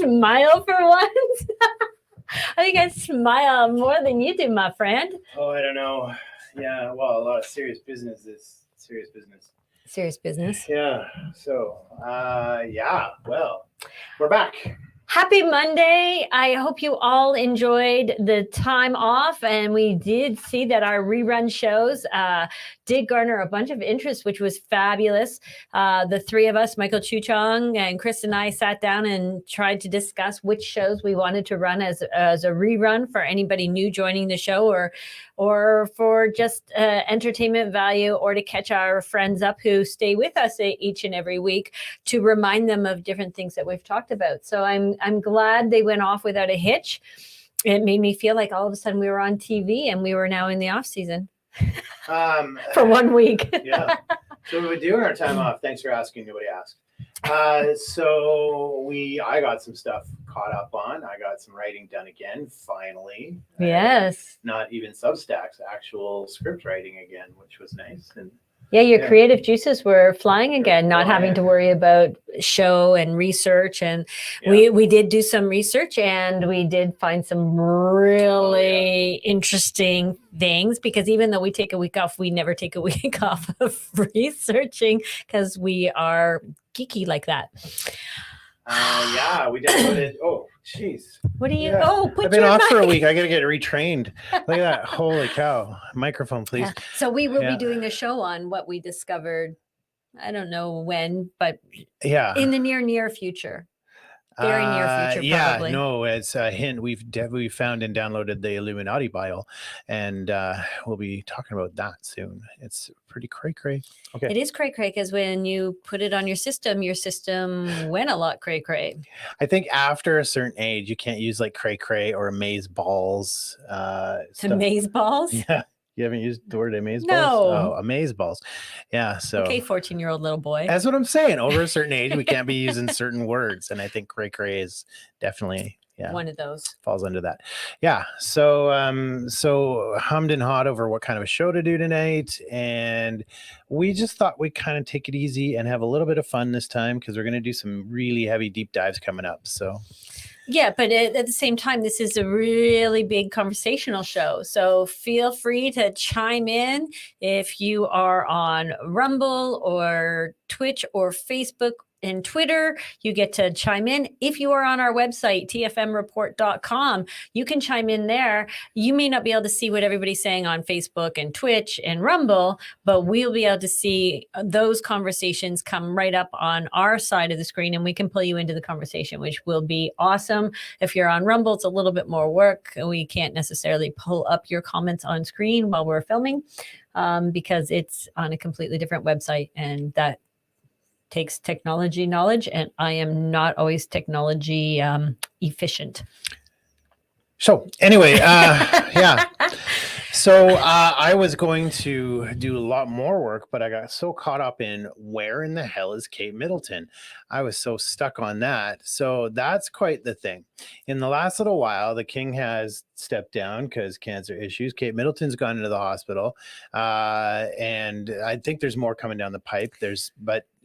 smile for once? I think I smile more than you do, my friend. Oh, I don't know. Yeah, well, a lot of serious business is serious business. Serious business. Yeah. So, well, we're back. Happy Monday. I hope you all enjoyed the time off. And we did see that our rerun shows did garner a bunch of interest, which was fabulous. The three of us, Michael Chuchong and Cris and I, sat down and tried to discuss which shows we wanted to run as a rerun for anybody new joining the show, or for just entertainment value, or to catch our friends up who stay with us each and every week to remind them of different things that we've talked about. So I'm glad they went off without a hitch. It made me feel like all of a sudden we were on TV and we were now in the off season for 1 week. Yeah. So what we do in our time off? Thanks for asking. Nobody asked. I got some stuff caught up on. I got some writing done again, finally. Yes. Not even Substacks, actual script writing again, which was nice. And yeah, your creative juices were flying again, not having to worry about show and research. And we did do some research, and we did find some really interesting things, because even though we take a week off, we never take a week off of researching, because we are geeky like that. We downloaded. Oh, jeez. What do you? Yeah. Oh, I've been off for a week. I got to get retrained. Look at that. Holy cow. Microphone, please. Yeah. So we will be doing a show on what we discovered. I don't know when, but in the near future. Very near future, probably. Yeah, no, it's a hint. We've found and downloaded the Illuminati Bible, and we'll be talking about that soon. It's pretty cray-cray. Okay. It is cray-cray, because when you put it on your system went a lot cray-cray. I think after a certain age, you can't use like cray-cray or amaze balls. Amaze balls? Yeah. You haven't used the word amaze balls? No. Oh, amaze balls. Yeah. So okay, 14-year-old little boy. That's what I'm saying. Over a certain age, we can't be using certain words. And I think cray cray is definitely one of those. Falls under that. Yeah. So hummed and hawed over what kind of a show to do tonight. And we just thought we'd kind of take it easy and have a little bit of fun this time, because we're going to do some really heavy deep dives coming up. So yeah, but at the same time, this is a really big conversational show. So feel free to chime in if you are on Rumble or Twitch or Facebook and Twitter. You get to chime in. If you are on our website, tfmreport.com, you can chime in there. You may not be able to see what everybody's saying on Facebook and Twitch and Rumble, but we'll be able to see those conversations come right up on our side of the screen, and we can pull you into the conversation, which will be awesome. If you're on Rumble, it's a little bit more work. We can't necessarily pull up your comments on screen while we're filming, because it's on a completely different website, and that takes technology knowledge, and I am not always technology efficient. So anyway, yeah. So I was going to do a lot more work, but I got so caught up in where in the hell is Kate Middleton? I was so stuck on that. So that's quite the thing. In the last little while, the king has stepped down because cancer issues. Kate Middleton's gone into the hospital, and I think there's more coming down the pipe.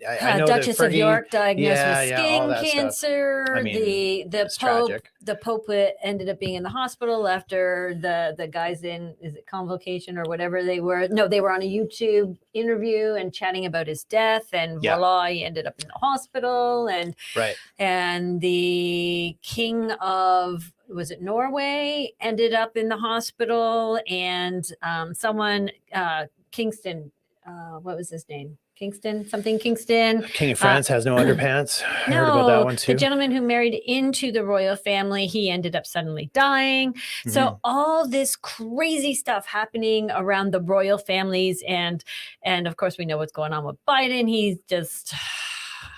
I know Duchess of York diagnosed with skin cancer. I mean, the Pope ended up being in the hospital after the guys in, is it convocation or whatever they were? No, they were on a YouTube interview and chatting about his death, and voila, he ended up in the hospital. And and the king of, was it Norway, ended up in the hospital, and Kingston, what was his name? Kingston. King of France has no underpants. I heard about that one too. The gentleman who married into the royal family, he ended up suddenly dying. Mm-hmm. So all this crazy stuff happening around the royal families, and of course we know what's going on with Biden. He's just,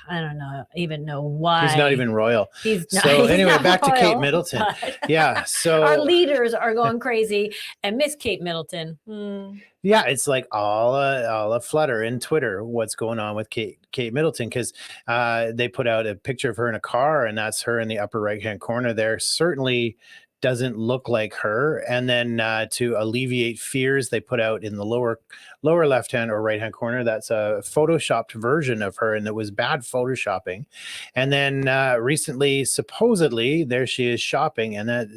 I don't even know why. He's not even royal. Anyway, back to Kate Middleton. Yeah. So our leaders are going crazy, and Miss Kate Middleton. Yeah, it's like all a flutter in Twitter. What's going on with Kate Middleton? Because they put out a picture of her in a car, and that's her in the upper right hand corner there. Certainly doesn't look like her. And then to alleviate fears, they put out in the lower left hand or right hand corner, that's a photoshopped version of her, and it was bad photoshopping. And then recently, supposedly, there she is shopping, and that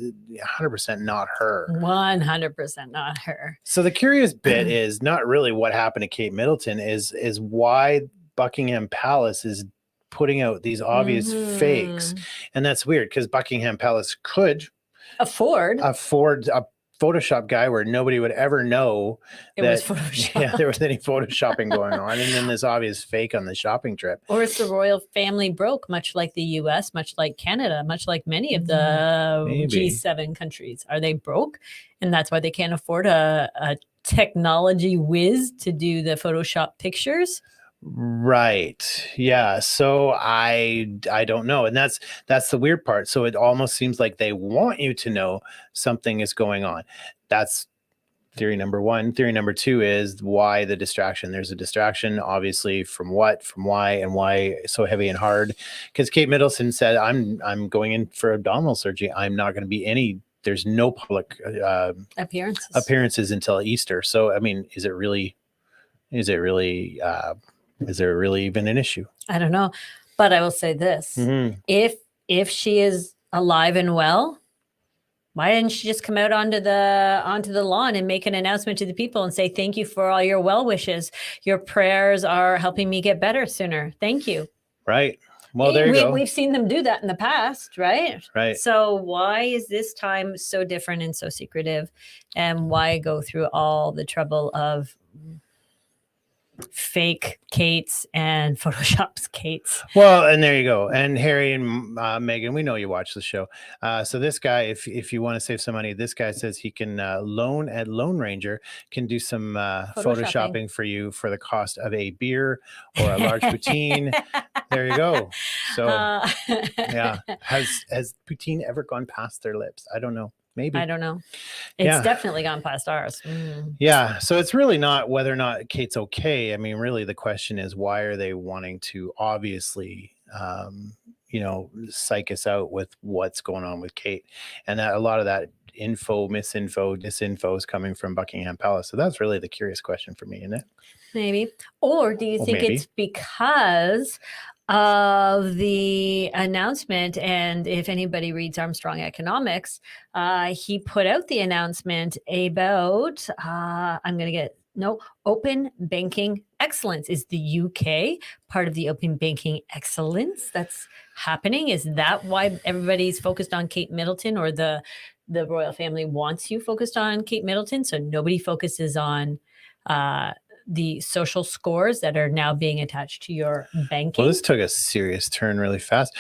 100% not her. 100% not her. So the curious bit is not really what happened to Kate Middleton, is why Buckingham Palace is putting out these obvious fakes. And that's weird, because Buckingham Palace could afford a Photoshop guy where nobody would ever know it was Photoshop. Yeah, there was any photoshopping going on, and then this obvious fake on the shopping trip. Or it's the royal family broke, much like the US, much like Canada, much like many of the G7 countries. Are they broke? And that's why they can't afford a technology whiz to do the Photoshop pictures? Right. Yeah. So I don't know. And that's the weird part. So it almost seems like they want you to know something is going on. That's theory number one. Theory number two is why the distraction. There's a distraction, obviously, from what, from why, and why so heavy and hard. Because Kate Middleton said, I'm going in for abdominal surgery. I'm not going to be there's no public appearances until Easter. So, I mean, is there really even an issue? I don't know. But I will say this. If she is alive and well, why didn't she just come out onto the lawn and make an announcement to the people and say, thank you for all your well wishes. Your prayers are helping me get better sooner. Thank you. Right. Well, there you go. We've seen them do that in the past, right? Right. So why is this time so different and so secretive? And why go through all the trouble of fake Kates and Photoshops Kates? Well, and there you go. And Harry and Meghan, we know you watch the show. So this guy, if you want to save some money, this guy says he can loan at Lone Ranger, can do some photoshopping for you for the cost of a beer or a large poutine. There you go. So yeah, has poutine ever gone past their lips? I don't know. Maybe. I don't know. It's definitely gone past ours. Yeah. So it's really not whether or not Kate's okay. I mean, really, the question is, why are they wanting to obviously, psych us out with what's going on with Kate? And that a lot of that misinfo, disinfo is coming from Buckingham Palace. So that's really the curious question for me, isn't it? Maybe. Or do you think it's because of the announcement? And if anybody reads Armstrong Economics, he put out the announcement about open banking excellence. Is the UK part of the open banking excellence that's happening? Is that why everybody's focused on Kate Middleton, or the royal family wants you focused on Kate Middleton, so nobody focuses on the social scores that are now being attached to your banking? Well, this took a serious turn really fast.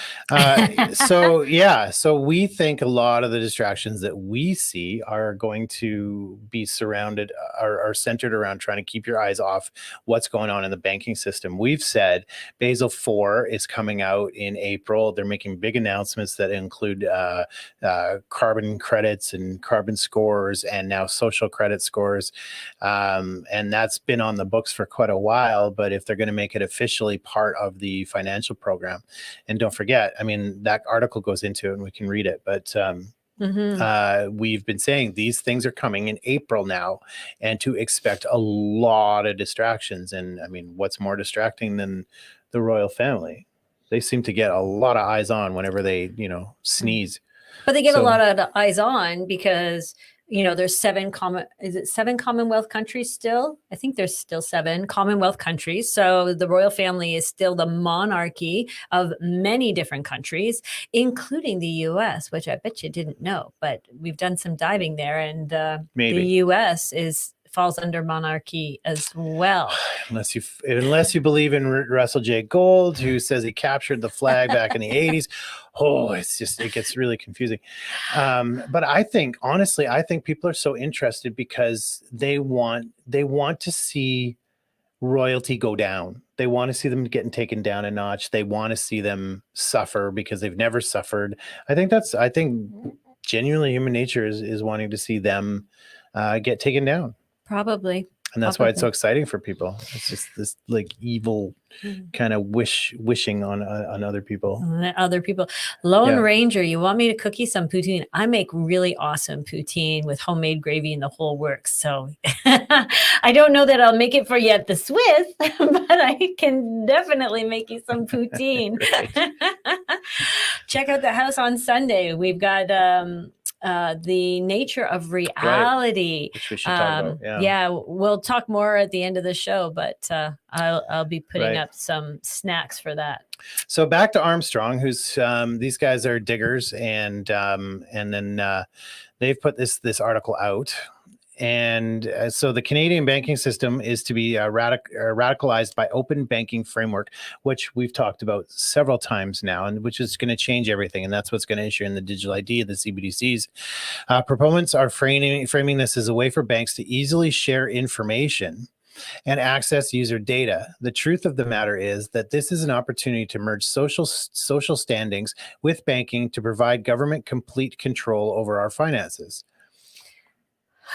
So we think a lot of the distractions that we see are going to be surrounded, are centered around trying to keep your eyes off what's going on in the banking system. We've said Basel IV is coming out in April. They're making big announcements that include carbon credits and carbon scores, and now social credit scores. And that's been on the books for quite a while, but if they're going to make it officially part of the financial program, and don't forget, I mean, that article goes into it and we can read it, but we've been saying these things are coming in April now, and to expect a lot of distractions. And I mean, what's more distracting than the royal family? They seem to get a lot of eyes on whenever they, sneeze. But they get a lot of eyes on because there's seven Commonwealth countries still? I think there's still 7 Commonwealth countries. So the royal family is still the monarchy of many different countries, including the US, which I bet you didn't know, but we've done some diving there, and the US falls under monarchy as well. Unless you believe in Russell J. Gold, who says he captured the flag back in the 80s. Oh, it gets really confusing. But I think people are so interested because they want to see royalty go down. They want to see them getting taken down a notch. They want to see them suffer because they've never suffered. I think genuinely human nature is wanting to see them get taken down. Probably. And that's why it's so exciting for people. It's just this like evil kind of wishing on other people. Lone Ranger, you want me to cook you some poutine? I make really awesome poutine with homemade gravy and the whole works. So I don't know that I'll make it for you at the Swiss, but I can definitely make you some poutine. Check out the house on Sunday. We've got the nature of reality, which we should talk about. We'll talk more at the end of the show, but I'll be putting up some snacks for that. So back to Armstrong, who's these guys are diggers, and then they've put this article out. And so the Canadian banking system is to be radicalized by open banking framework, which we've talked about several times now, and which is going to change everything. And that's what's going to issue in the digital ID of the CBDCs. Proponents are framing this as a way for banks to easily share information and access user data. The truth of the matter is that this is an opportunity to merge social standings with banking to provide government complete control over our finances.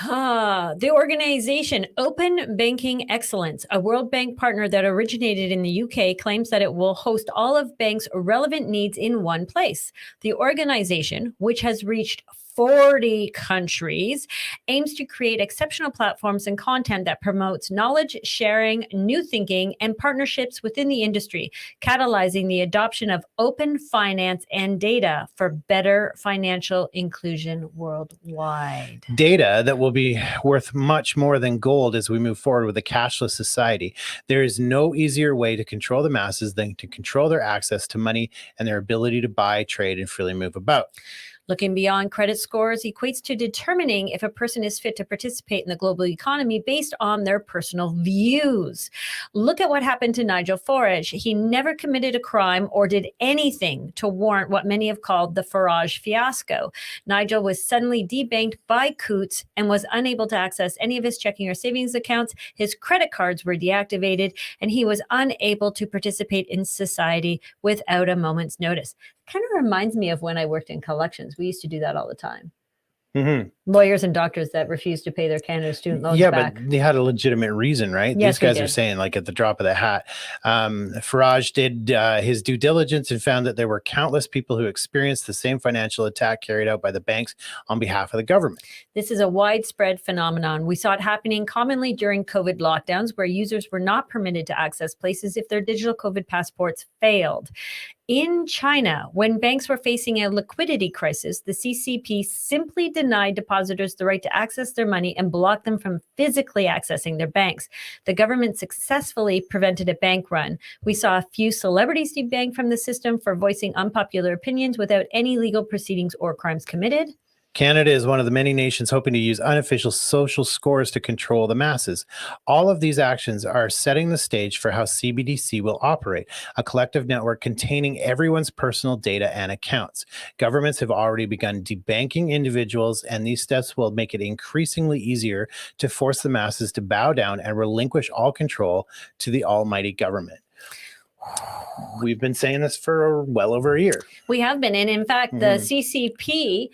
The organization Open Banking Excellence, a World Bank partner that originated in the UK, claims that it will host all of banks' relevant needs in one place. The organization, which has reached 40 countries, aims to create exceptional platforms and content that promotes knowledge sharing, new thinking, and partnerships within the industry, catalyzing the adoption of open finance and data for better financial inclusion worldwide. Data that will be worth much more than gold as we move forward with a cashless society. There is no easier way to control the masses than to control their access to money and their ability to buy, trade, and freely move about. Looking beyond credit scores equates to determining if a person is fit to participate in the global economy based on their personal views. Look at what happened to Nigel Farage. He never committed a crime or did anything to warrant what many have called the Farage fiasco. Nigel was suddenly debanked by Coutts and was unable to access any of his checking or savings accounts. His credit cards were deactivated, and he was unable to participate in society without a moment's notice. Kind of reminds me of when I worked in collections. We used to do that all the time. Mm-hmm. Lawyers and doctors that refused to pay their Canada student loans back. But they had a legitimate reason, right? Yes, these guys are saying, like, at the drop of the hat. Farage did his due diligence and found that there were countless people who experienced the same financial attack carried out by the banks on behalf of the government. This is a widespread phenomenon. We saw it happening commonly during COVID lockdowns, where users were not permitted to access places if their digital COVID passports failed. In China, when banks were facing a liquidity crisis, the CCP simply denied depositors the right to access their money and blocked them from physically accessing their banks. The government successfully prevented a bank run. We saw a few celebrities debanked from the system for voicing unpopular opinions without any legal proceedings or crimes committed. Canada is one of the many nations hoping to use unofficial social scores to control the masses. All of these actions are setting the stage for how CBDC will operate, a collective network containing everyone's personal data and accounts. Governments have already begun debanking individuals, and these steps will make it increasingly easier to force the masses to bow down and relinquish all control to the almighty government. We've been saying this for well over a year. We have been. And in fact, the CCP,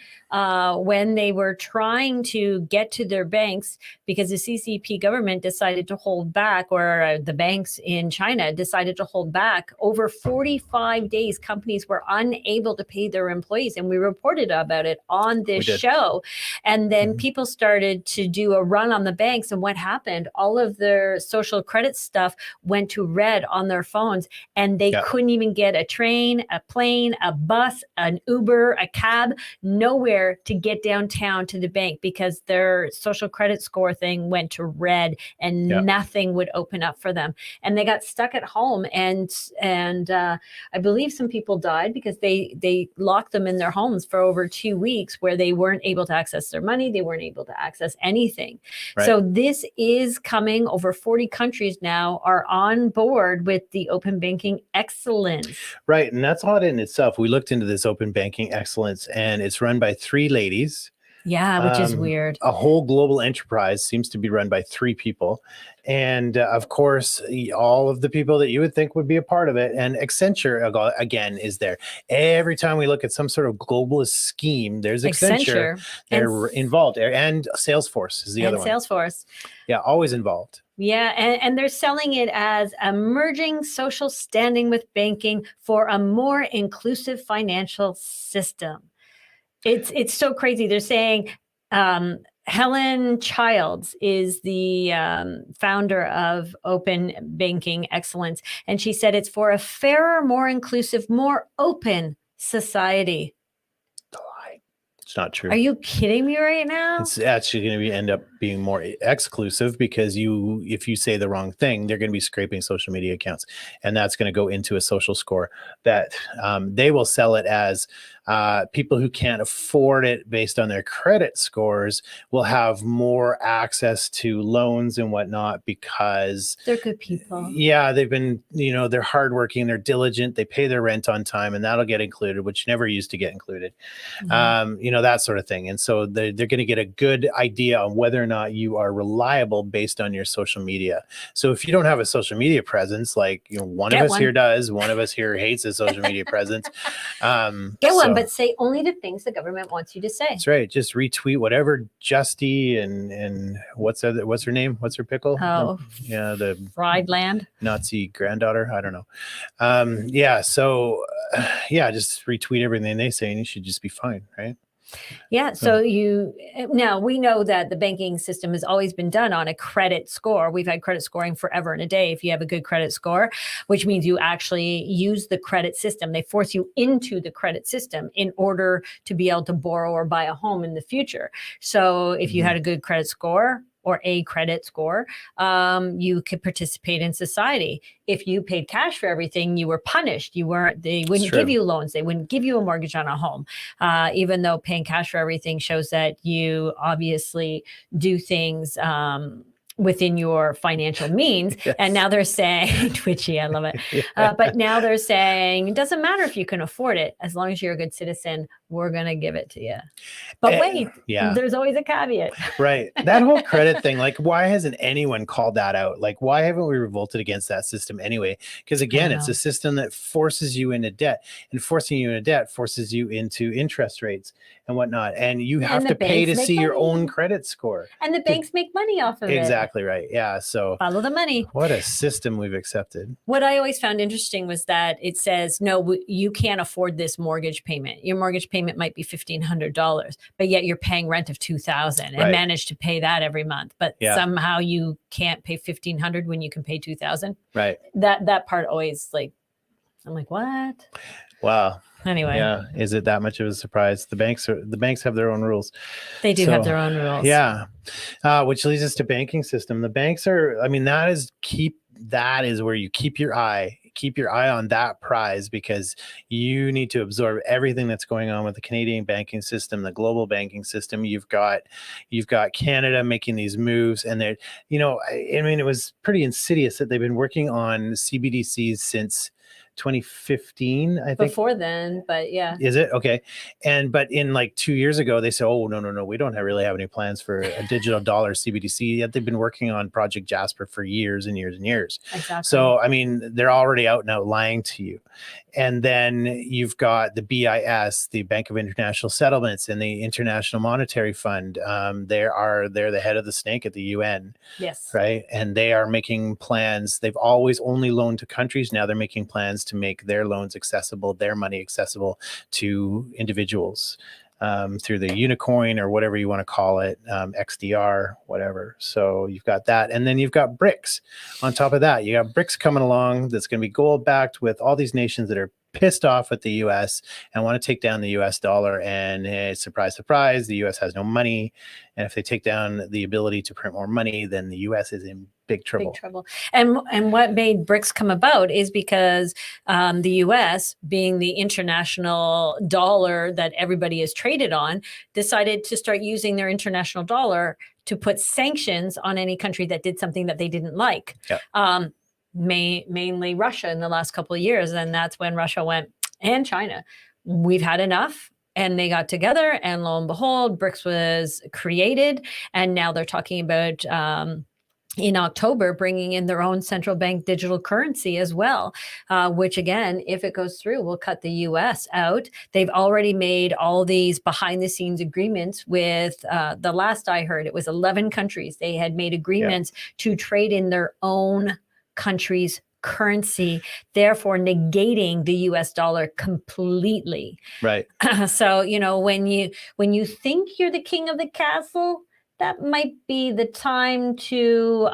when they were trying to get to their banks, because the CCP government decided to hold back, or the banks in China decided to hold back, over 45 days, companies were unable to pay their employees. And we reported about it on this show. And then people started to do a run on the banks. And what happened? All of their social credit stuff went to red on their phones, and they couldn't even get a train, a plane, a bus, an Uber, a cab, nowhere to get downtown to the bank because their social credit score thing went to red and nothing would open up for them. And they got stuck at home. And I believe some people died because they locked them in their homes for over 2 weeks, where they weren't able to access their money. They weren't able to access anything. Right. So this is coming. Over 40 countries now are on board with the open banking excellence. Right. And that's odd in itself. We looked into this open banking excellence, and it's run by 3 ladies. Yeah, which is weird. A whole global enterprise seems to be run by 3 people. And of course, all of the people that you would think would be a part of it. And Accenture, again, is there. Every time we look at some sort of globalist scheme, there's Accenture. They're involved. And Salesforce is the other one. Salesforce. Yeah, always involved. Yeah, and they're selling it as emerging social standing with banking for a more inclusive financial system. It's so crazy. They're saying Helen Childs is the founder of Open Banking Excellence, and she said it's for a fairer, more inclusive, more open society. It's not true. Are you kidding me right now? It's actually going to end up being more exclusive because if you say the wrong thing, they're going to be scraping social media accounts, and that's going to go into a social score that they will sell it as people who can't afford it based on their credit scores will have more access to loans and whatnot because they're good people. Yeah, they've been, they're hardworking, they're diligent, they pay their rent on time, and that'll get included, which never used to get included. Mm-hmm. That sort of thing. And so they're going to get a good idea on whether or not you are reliable based on your social media. So if you don't have a social media presence, like one of us here does, one of us here hates a social media presence. Get one, but say only the things the government wants you to say. That's right. Just retweet whatever Justy and what's her name? What's her pickle? Oh, yeah, the Fried Land Nazi granddaughter. I don't know. So just retweet everything they say, and you should just be fine, right? Yeah. So now we know that the banking system has always been done on a credit score. We've had credit scoring forever and a day. If you have a good credit score, which means you actually use the credit system, they force you into the credit system in order to be able to borrow or buy a home in the future. So if you had a good credit score, or a credit score, you could participate in society. If you paid cash for everything, you were punished. They wouldn't give you loans. They wouldn't give you a mortgage on a home, even though paying cash for everything shows that you obviously do things within your financial means. Yes. And now they're saying, twitchy, I love it. But now they're saying, it doesn't matter if you can afford it, as long as you're a good citizen, we're going to give it to you. But wait, there's always a caveat. Right. That whole credit thing, like, why hasn't anyone called that out? Like, why haven't we revolted against that system anyway? Because again, it's a system that forces you into debt, and forcing you into debt forces you into interest rates and whatnot. And you have to pay to see your own credit score. And the banks make money off of it. Exactly right. Yeah. So follow the money. What a system we've accepted. What I always found interesting was that it says, no, you can't afford this mortgage payment. Your mortgage payment might be $1,500, but yet you're paying rent of $2,000 and manage to pay that every month. But somehow you can't pay $1,500 when you can pay $2,000. Right. That part always I'm like, what? Wow. Anyway. Yeah. Is it that much of a surprise? The banks have their own rules. They do have their own rules. Yeah. Which leads us to banking system. The banks that is where you keep your eye on that prize, because you need to absorb everything that's going on with the Canadian banking system, the global banking system. You've got Canada making these moves, and they're, it was pretty insidious that they've been working on CBDCs since 2015, I think. Before then, but yeah. Is it? Okay. But in 2 years ago, they said, oh, no, we don't really have any plans for a digital dollar CBDC. Yet they've been working on Project Jasper for years and years and years. Exactly. So, they're already out and out lying to you. And then you've got the BIS, the Bank of International Settlements, and the International Monetary Fund. They're the head of the snake at the UN. Yes. Right. And they are making plans. They've always only loaned to countries. Now they're making plans to make their loans accessible, their money accessible to individuals through the Unicoin or whatever you want to call it, XDR, whatever. So you've got that. And then you've got BRICS. On top of that, you got BRICS coming along that's going to be gold backed with all these nations that are pissed off at the US and want to take down the US dollar. And surprise, surprise, the US has no money. And if they take down the ability to print more money, then the US is in big trouble. Big trouble. And what made BRICS come about is because the US, being the international dollar that everybody is traded on, decided to start using their international dollar to put sanctions on any country that did something that they didn't like. Yep. Mainly Russia in the last couple of years. And that's when Russia went, and China, we've had enough. And they got together, and lo and behold, BRICS was created. And now they're talking about in October bringing in their own central bank digital currency as well, which again, if it goes through, will cut the US out. They've already made all these behind the scenes agreements with, the last I heard, it was 11 countries. They had made agreements to trade in their own country's currency, therefore negating the US dollar completely. Right. So, you know, when you think you're the king of the castle, that might be the time to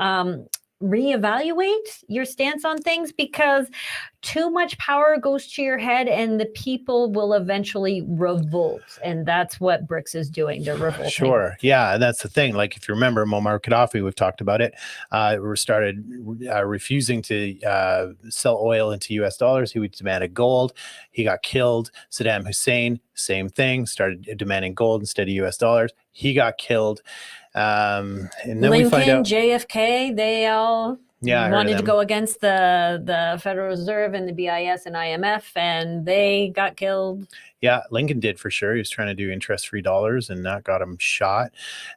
reevaluate your stance on things, because too much power goes to your head and the people will eventually revolt. And that's what BRICS is doing. They're revolting. Sure. Yeah. And that's the thing. Like, if you remember Muammar Gaddafi, we've talked about it, we started refusing to sell oil into US dollars. He demanded gold. He got killed. Saddam Hussein, same thing, started demanding gold instead of US dollars. He got killed. And then Lincoln, we find out JFK, they all wanted to go against the Federal Reserve and the BIS and IMF, and they got killed. Yeah, Lincoln did for sure. He was trying to do interest-free dollars, and that got him shot.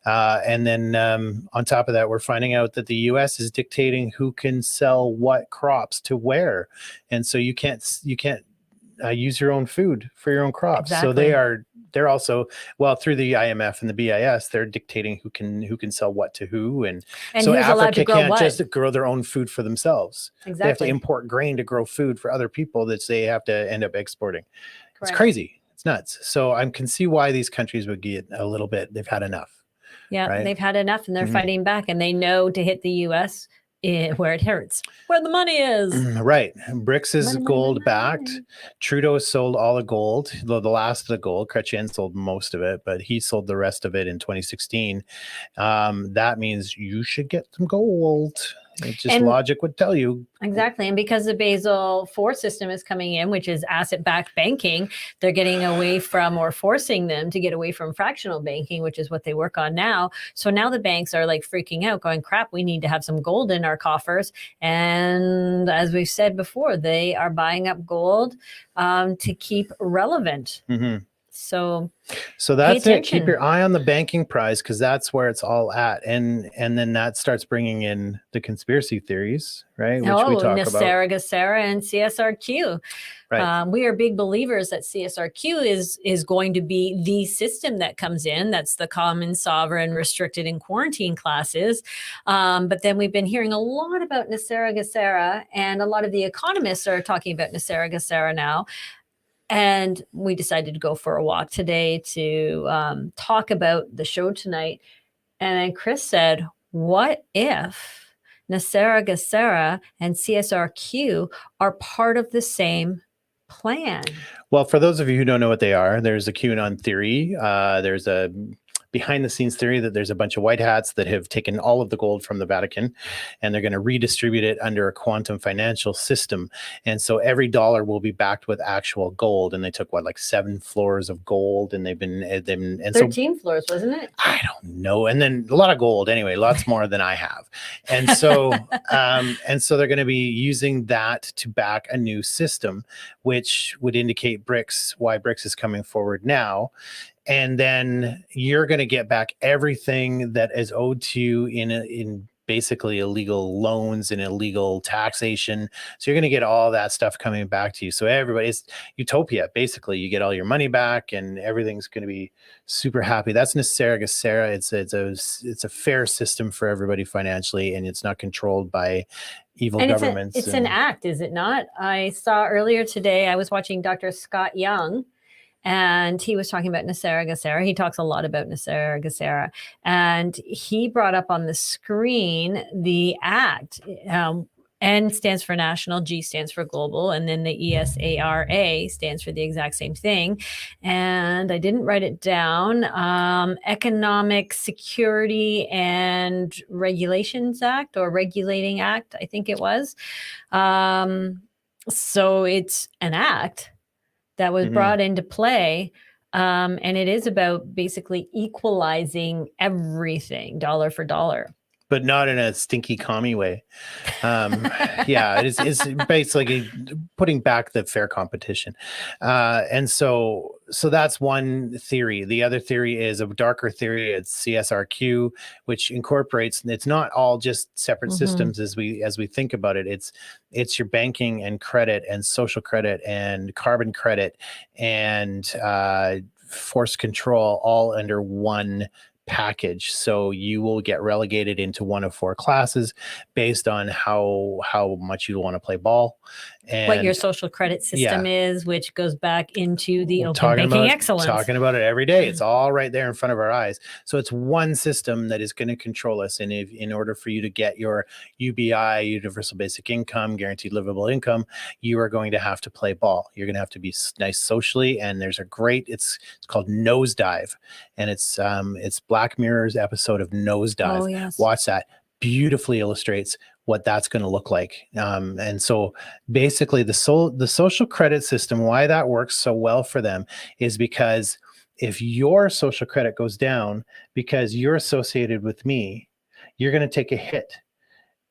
And then on top of that, we're finding out that the U.S. is dictating who can sell what crops to where, and so you can't use your own food for your own crops. Exactly. So they're also, well, through the IMF and the BIS, they're dictating who can sell what to who, and so Africa can't just grow their own food for themselves. Exactly. They have to import grain to grow food for other people that they have to end up exporting. Correct. It's crazy. It's nuts. So I can see why these countries would get a little bit. They've had enough. Yeah, right? They've had enough, and they're fighting back, and they know to hit the U.S. Where it hurts, where the money is. Right. BRICS is gold backed. Trudeau sold all the gold, the last of the gold. Chrétien sold most of it, but he sold the rest of it in 2016. That means you should get some gold. It's just logic would tell you. Exactly. And because the Basel IV system is coming in, which is asset-backed banking, they're getting away from, or forcing them to get away from, fractional banking, which is what they work on now. So now the banks are like freaking out, going, crap, we need to have some gold in our coffers. And as we've said before, they are buying up gold to keep relevant. Mm-hmm. So that's it. Keep your eye on the banking prize, because that's where it's all at, and then that starts bringing in the conspiracy theories, right? Which we talk Nasera, about. Gassera, and CSRQ. Right. We are big believers that CSRQ is going to be the system that comes in. That's the common, sovereign, restricted, and quarantine classes. But then we've been hearing a lot about Nasera, Gassera, and a lot of the economists are talking about Nasera, Gassera now. And we decided to go for a walk today to talk about the show tonight. And then Cris said, what if Nasera, Gassera, and CSRQ are part of the same plan? Well, for those of you who don't know what they are, there's a QAnon theory. There's a behind the scenes theory that there's a bunch of white hats that have taken all of the gold from the Vatican, and they're going to redistribute it under a quantum financial system. And so every dollar will be backed with actual gold. And they took like 7 floors of gold, and they've been and 13 floors, wasn't it? I don't know. And then a lot of gold anyway, lots more than I have. And so they're going to be using that to back a new system, which would indicate why BRICS is coming forward now. And then you're going to get back everything that is owed to you in basically illegal loans and illegal taxation. So you're going to get all that stuff coming back to you. So it's utopia. Basically, you get all your money back, and everything's going to be super happy. That's Nasera, Gassera. It's a fair system for everybody financially, and it's not controlled by evil governments. It's an act, is it not? I saw earlier today, I was watching Dr. Scott Young, and he was talking about Nasera, Gassera. He talks a lot about Nasera, Gassera. And he brought up on the screen the act. N stands for national, G stands for global, and then the ESARA stands for the exact same thing. And I didn't write it down. Economic Security and Regulations Act, or Regulating Act, I think it was. So it's an act that was brought into play. And it is about basically equalizing everything dollar for dollar. But not in a stinky commie way. It's basically putting back the fair competition. And so so that's one theory. The other theory is a darker theory. It's CSRQ, which incorporates, it's not all just separate systems as we think about it. It's your banking and credit and social credit and carbon credit and force control all under one package. So you will get relegated into one of 4 classes based on how much you want to play ball and what your social credit system is, which goes back into the open talking banking about, excellence. Talking about it every day. It's all right there in front of our eyes. So it's one system that is going to control us. And if, in order for you to get your UBI, universal basic income, guaranteed livable income, you are going to have to play ball. You're going to have to be nice socially. And there's a great, it's called Nosedive. And it's Black Mirror's episode of Nosedive. Oh, yes. Watch that. Beautifully illustrates what that's going to look like. And so basically the social credit system, why that works so well for them is because if your social credit goes down because you're associated with me, you're going to take a hit.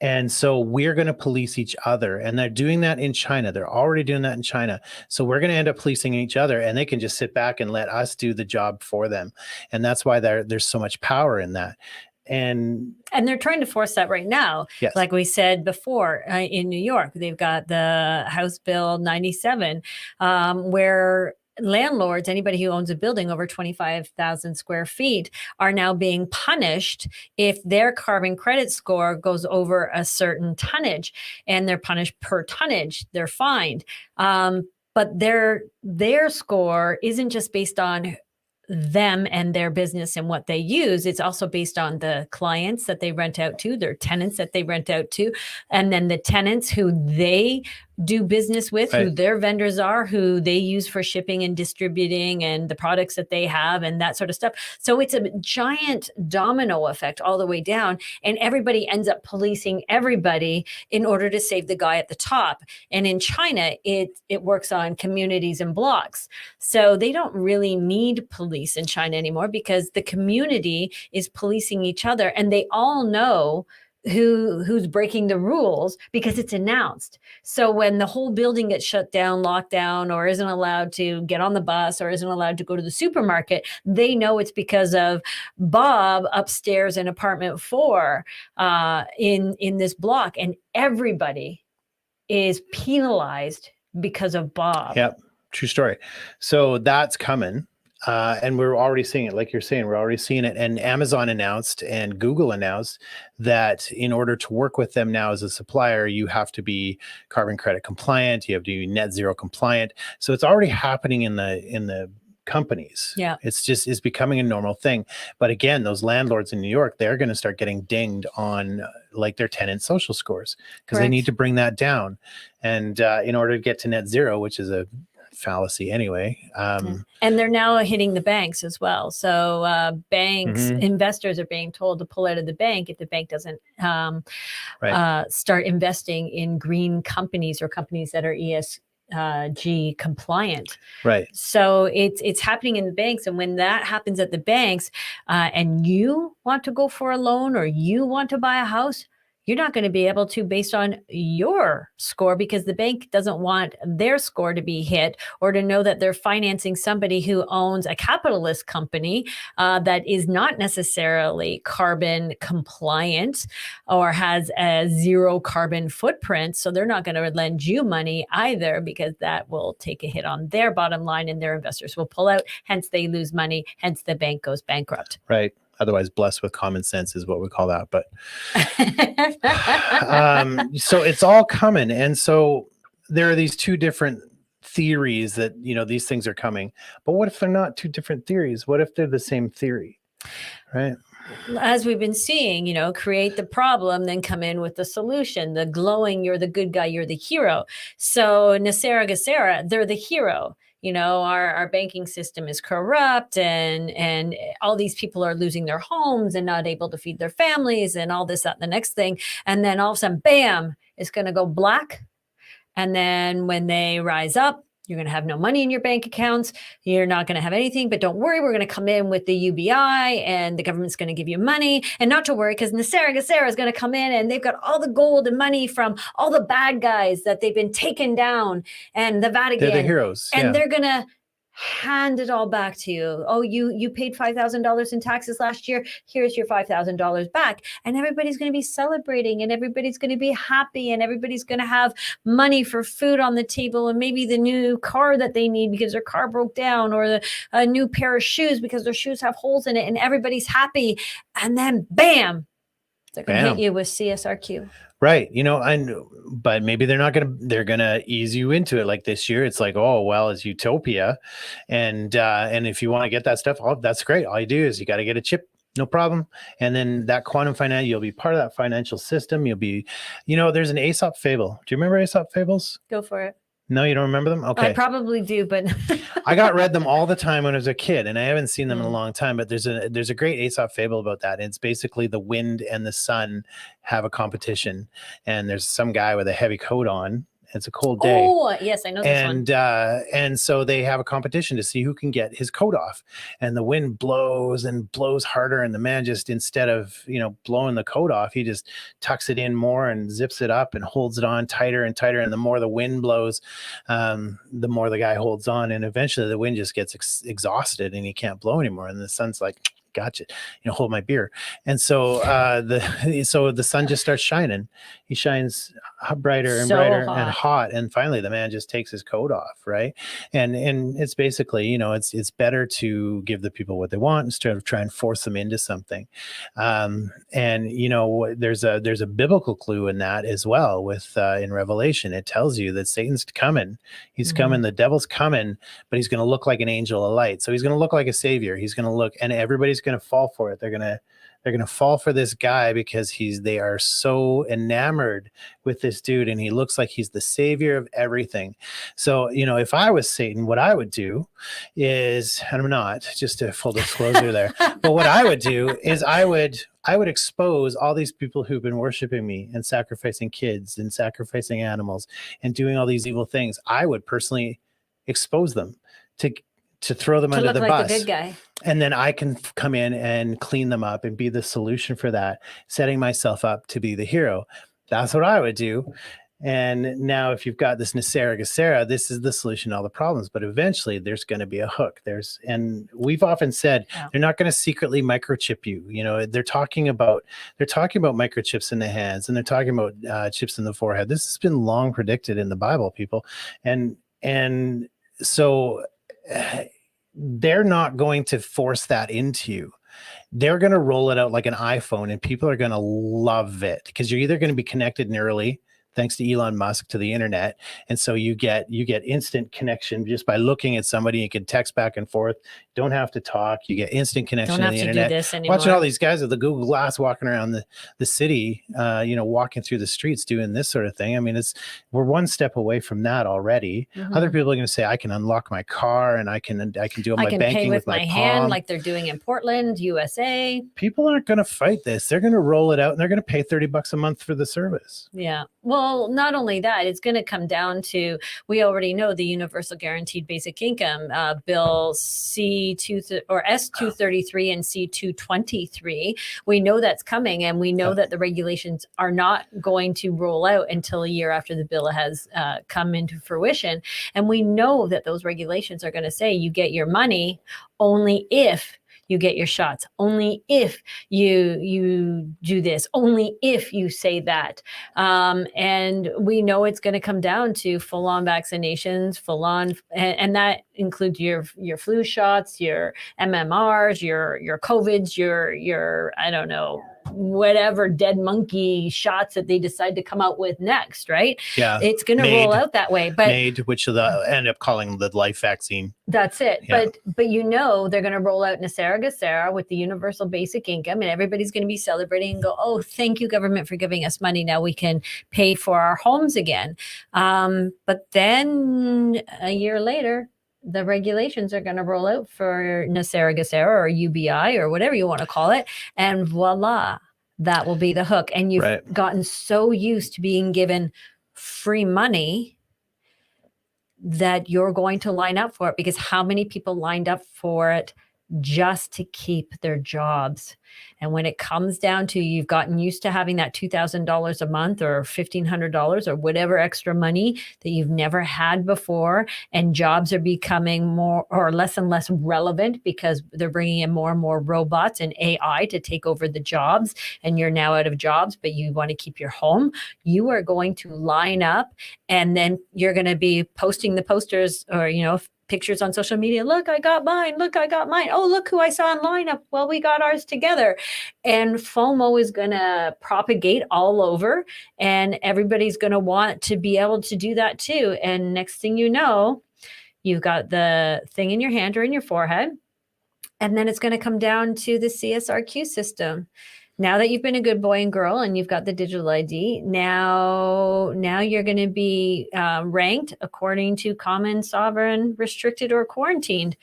And so we're going to police each other. And they're doing that in China. They're already doing that in China. So we're going to end up policing each other, and they can just sit back and let us do the job for them. And that's why there's so much power in that. And they're trying to force that right now. Yes. Like we said before, in New York, they've got the House Bill 97, where landlords, anybody who owns a building over 25,000 square feet, are now being punished if their carbon credit score goes over a certain tonnage, and they're punished per tonnage. They're fined. But their score isn't just based on them and their business and what they use. It's also based on the clients that they rent out to, their tenants that they rent out to, and then the tenants who they do business with, right, who their vendors are, who they use for shipping and distributing and the products that they have and that sort of stuff. So it's a giant domino effect all the way down, and everybody ends up policing everybody in order to save the guy at the top. And in China, it works on communities and blocks. So they don't really need police in China anymore because the community is policing each other, and they all know who's breaking the rules because it's announced. So when the whole building gets shut down, locked down, or isn't allowed to get on the bus or isn't allowed to go to the supermarket, they know it's because of Bob upstairs in apartment 4 in this block, and everybody is penalized because of Bob. Yep. True story. So that's coming. And we're already seeing it, like you're saying, we're already seeing it. And Amazon announced and Google announced that in order to work with them now as a supplier, you have to be carbon credit compliant, you have to be net zero compliant. So it's already happening in the companies. Yeah. It's becoming a normal thing. But again, those landlords in New York, they're going to start getting dinged on like their tenant social scores because they need to bring that down. And in order to get to net zero, which is a fallacy anyway. And they're now hitting the banks as well. So banks, investors are being told to pull out of the bank if the bank doesn't start investing in green companies or companies that are ESG compliant. Right. So it's happening in the banks. And when that happens at the banks and you want to go for a loan or you want to buy a house, you're not going to be able to based on your score because the bank doesn't want their score to be hit or to know that they're financing somebody who owns a capitalist company that is not necessarily carbon compliant or has a zero carbon footprint. So they're not going to lend you money either because that will take a hit on their bottom line and their investors will pull out. Hence, they lose money. Hence, the bank goes bankrupt. Right. Otherwise, blessed with common sense is what we call that. But so it's all coming. And so there are these two different theories that, these things are coming. But what if they're not two different theories? What if they're the same theory? Right. As we've been seeing, create the problem, then come in with the solution, the glowing, you're the good guy, you're the hero. So Nasera Gassera, they're the hero. Our banking system is corrupt and all these people are losing their homes and not able to feed their families and all this, that, and the next thing. And then all of a sudden, bam, it's going to go black. And then when they rise up, you're going to have no money in your bank accounts. You're not going to have anything, but don't worry. We're going to come in with the UBI and the government's going to give you money. And not to worry, because Nasera Gassera is going to come in and they've got all the gold and money from all the bad guys that they've been taken down and the Vatican. They're the heroes. And they're going to hand it all back to you. Oh, you paid $5,000 in taxes last year. Here's your $5,000 back. And everybody's going to be celebrating, and everybody's going to be happy, and everybody's going to have money for food on the table, and maybe the new car that they need because their car broke down, or a new pair of shoes because their shoes have holes in it, and everybody's happy. And then bam, they're going to hit you with CSRQ. Right. But maybe they're going to ease you into it. Like this year, it's like, oh, well, it's utopia. And if you want to get that stuff, that's great. All you do is you got to get a chip. No problem. And then that quantum finance, you'll be part of that financial system. You'll be, there's an Aesop fable. Do you remember Aesop fables? Go for it. No, you don't remember them? Okay. I probably do, but I read them all the time when I was a kid, and I haven't seen them in a long time, but there's a great Aesop fable about that. And it's basically the wind and the sun have a competition, and there's some guy with a heavy coat on. It's a cold day. Oh, yes, I know this one. And so they have a competition to see who can get his coat off. And the wind blows and blows harder. And the man just, instead of, blowing the coat off, he just tucks it in more and zips it up and holds it on tighter and tighter. And the more the wind blows, the more the guy holds on. And eventually the wind just gets exhausted and he can't blow anymore. And the sun's like, gotcha, hold my beer. And so the sun just starts shining. He shines brighter and brighter and hot, and finally the man just takes his coat off, right? And it's basically, it's better to give the people what they want instead of try and force them into something. There's a biblical clue in that as well. With in Revelation, it tells you that Satan's coming. He's coming. The devil's coming, but he's going to look like an angel of light. So he's going to look like a savior. He's going to look, and everybody's going to fall for it. They're going to fall for this guy because they are so enamored with this dude, and he looks like he's the savior of everything. So, if I was Satan, what I would do is, and I'm not, just a full disclosure there, but what I would do is I would expose all these people who've been worshiping me and sacrificing kids and sacrificing animals and doing all these evil things. I would personally expose them to throw them under the bus. The good guy. And then I can come in and clean them up and be the solution for that, setting myself up to be the hero. That's what I would do. And now if you've got this Nasera Gesera, this is the solution to all the problems. But eventually there's going to be a hook. And we've often said they're not going to secretly microchip you. They're talking about microchips in the hands, and they're talking about chips in the forehead. This has been long predicted in the Bible, people. And so they're not going to force that into you. They're going to roll it out like an iPhone, and people are going to love it because you're either going to be connected nearly, thanks to Elon Musk, to the internet. And so you get instant connection just by looking at somebody. You can text back and forth. Don't have to talk. You get instant connection to the internet. Do this anymore. Watching all these guys with the Google Glass walking around the city, walking through the streets doing this sort of thing. I mean, we're one step away from that already. Other people are going to say, I can unlock my car and I can do all my banking with my hand, like they're doing in Portland, USA. People aren't going to fight this. They're going to roll it out, and they're going to pay $30 a month for the service. Yeah. Well, not only that, it's going to come down to, we already know the Universal Guaranteed Basic Income, Bill S233 and C223. We know that's coming, and we know that the regulations are not going to roll out until a year after the bill has come into fruition. And we know that those regulations are going to say you get your money only if you get your shots, only if you do this, only if you say that. And we know it's going to come down to full-on vaccinations, and that includes your flu shots, your MMRs, your COVIDs, your I don't know, whatever dead monkey shots that they decide to come out with next, right? Yeah. It's going to roll out that way. But which they'll end up calling the life vaccine. That's it. Yeah. But they're going to roll out Nasera Gesera with the universal basic income, and everybody's going to be celebrating and go, oh, thank you, government, for giving us money. Now we can pay for our homes again. But then a year later, the regulations are going to roll out for Nasera Gesera or UBI or whatever you want to call it. And voila, that will be the hook. And you've gotten so used to being given free money that you're going to line up for it, because how many people lined up for it just to keep their jobs. And when it comes down to you've gotten used to having that $2,000 a month or $1,500 or whatever extra money that you've never had before, and jobs are becoming more or less and less relevant because they're bringing in more and more robots and AI to take over the jobs, and you're now out of jobs, but you want to keep your home, you are going to line up, and then you're going to be posting the posters or, pictures on social media. Look, I got mine. Look, I got mine. Oh, look who I saw in lineup. Well, we got ours together. And FOMO is going to propagate all over, and everybody's going to want to be able to do that too. And next thing you know, you've got the thing in your hand or in your forehead, and then it's going to come down to the CSRQ system. Now that you've been a good boy and girl and you've got the digital ID, now you're going to be ranked according to common, sovereign, restricted, or quarantined.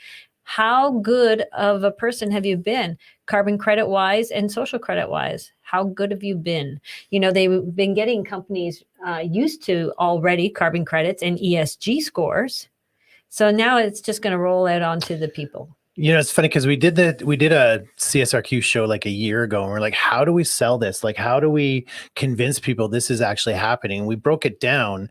How good of a person have you been, carbon credit wise and social credit wise? How good have you been? They've been getting companies used to already carbon credits and ESG scores. So now it's just going to roll out onto the people. It's funny because we did a CSRQ show like a year ago, and we're like, how do we sell this? Like, how do we convince people this is actually happening? We broke it down.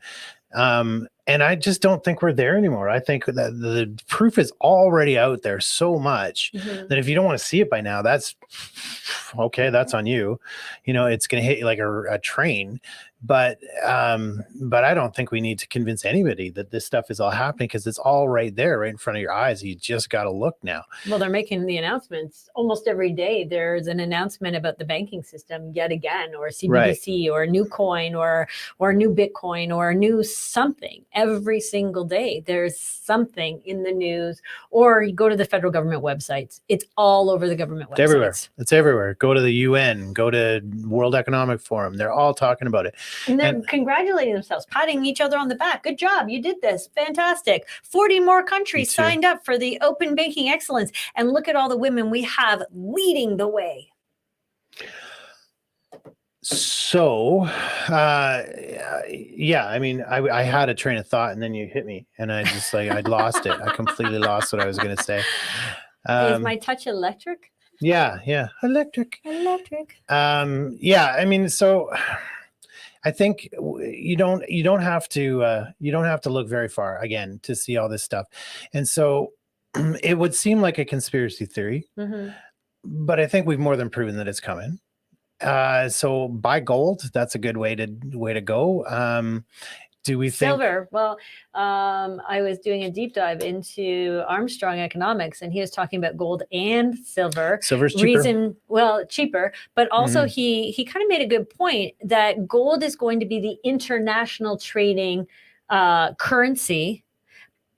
And I just don't think we're there anymore. I think that the proof is already out there so much that if you don't want to see it by now, that's okay. That's on you. It's going to hit you like a train. But I don't think we need to convince anybody that this stuff is all happening, because it's all right there, right in front of your eyes. You just got to look now. Well, they're making the announcements almost every day. There's an announcement about the banking system yet again, or CBDC, or a new coin, or a new Bitcoin, or a new something. Every single day, there's something in the news. Or you go to the federal government websites. It's all over the government websites. Everywhere. It's everywhere. Go to the UN. Go to World Economic Forum. They're all talking about it. And they're congratulating themselves, patting each other on the back. Good job. You did this. Fantastic. 40 more countries signed up for the Open Banking Excellence. And look at all the women we have leading the way. So, yeah, I mean, I had a train of thought, and then you hit me, and I just I'd lost it. I completely lost what I was going to say. Is my touch electric? Yeah. Electric. Yeah. I mean, so I think you don't have to look very far again to see all this stuff. And so it would seem like a conspiracy theory, but I think we've more than proven that it's coming. So buy gold. That's a good way to go. Do we think silver? Well, I was doing a deep dive into Armstrong economics, and he was talking about gold and silver. Silver's cheaper. Cheaper, but also he kind of made a good point that gold is going to be the international trading currency,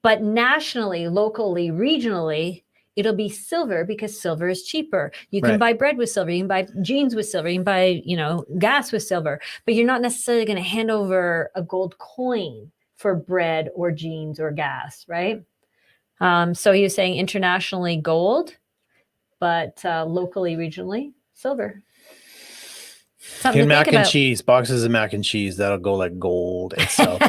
but nationally, locally, regionally, it'll be silver, because silver is cheaper. You can buy bread with silver. You can buy jeans with silver. You can buy, gas with silver. But you're not necessarily going to hand over a gold coin for bread or jeans or gas, right? So he was saying internationally gold, but locally, regionally, silver. Something mac and cheese, boxes of mac and cheese, that'll go like gold itself.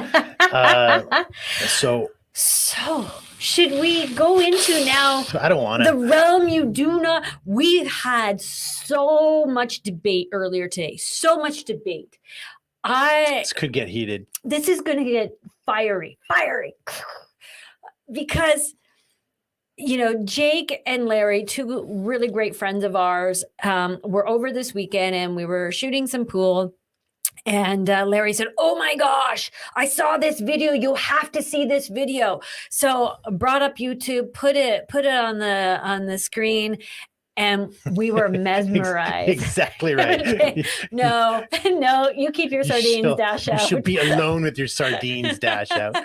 So should we go into now? I don't want the realm you do not. We had so much debate earlier today. So much debate. This could get heated. This is going to get fiery, because Jake and Larry, two really great friends of ours, were over this weekend, and we were shooting some pool. And Larry said, "Oh my gosh, I saw this video. You have to see this video." So brought up YouTube, put it on the screen, and we were mesmerized. Exactly right. Okay. No, you keep your sardines dash out. You should be alone with your sardines dash out.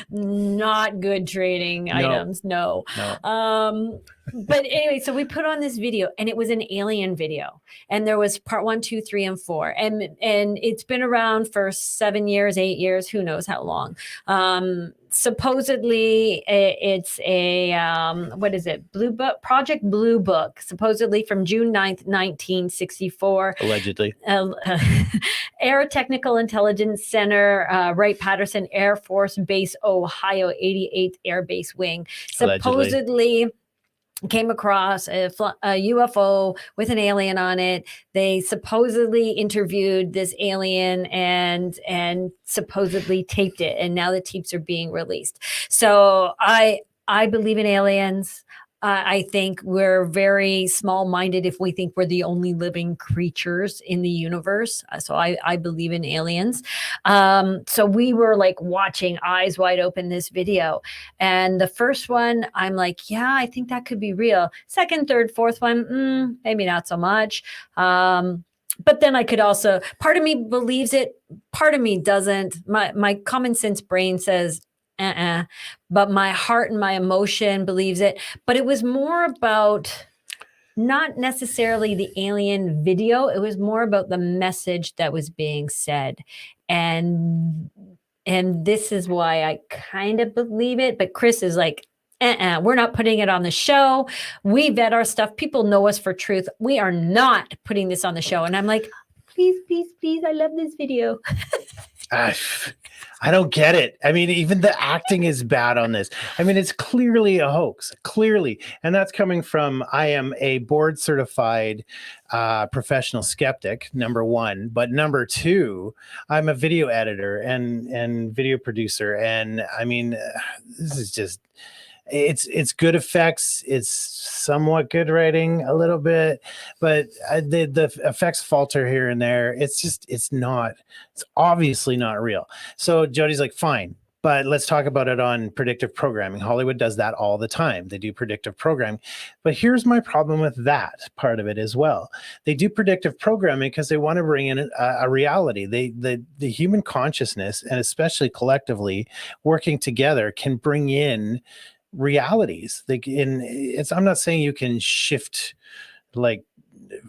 Not good trading items. No. But anyway, so we put on this video, and it was an alien video, and there was part 1, 2, 3, and 4, and it's been around for 7 years, 8 years, who knows how long. Supposedly it's a what is it, Blue Book, Project Blue Book, supposedly from June 9th, 1964. Allegedly. Air Technical Intelligence Center, Wright-Patterson Air Force Base, Ohio, 88th Air Base Wing. Allegedly. Supposedly came across a UFO with an alien on it. They supposedly interviewed this alien and supposedly taped it, and now the tapes are being released. So I believe in aliens. I think we're very small-minded if we think we're the only living creatures in the universe. So I believe in aliens. So we were like watching eyes wide open this video. And the first one, I'm like, yeah, I think that could be real. Second, third, fourth one, maybe not so much. But then I could also, part of me believes it, part of me doesn't. My common sense brain says, but my heart and my emotion believes it. But it was more about not necessarily the alien video. It was more about the message that was being said. And this is why I kind of believe it. But Cris is like, we're not putting it on the show. We vet our stuff. People know us for truth. We are not putting this on the show. And I'm like, please, please, please. I love this video. I don't get it. I mean, even the acting is bad on this. I mean, it's clearly a hoax, clearly. And that's coming from, I am a board certified professional skeptic, number one. But number two, I'm a video editor and video producer. And I mean, this is just, it's good effects. It's somewhat good writing a little bit, but the effects falter here and there. It's obviously not real. So Jody's like, fine, but let's talk about it on predictive programming. Hollywood does that all the time. They do predictive programming. But here's my problem with that part of it as well. They do predictive programming because they want to bring in a reality. The human consciousness, and especially collectively working together, can bring in realities. I'm not saying you can shift like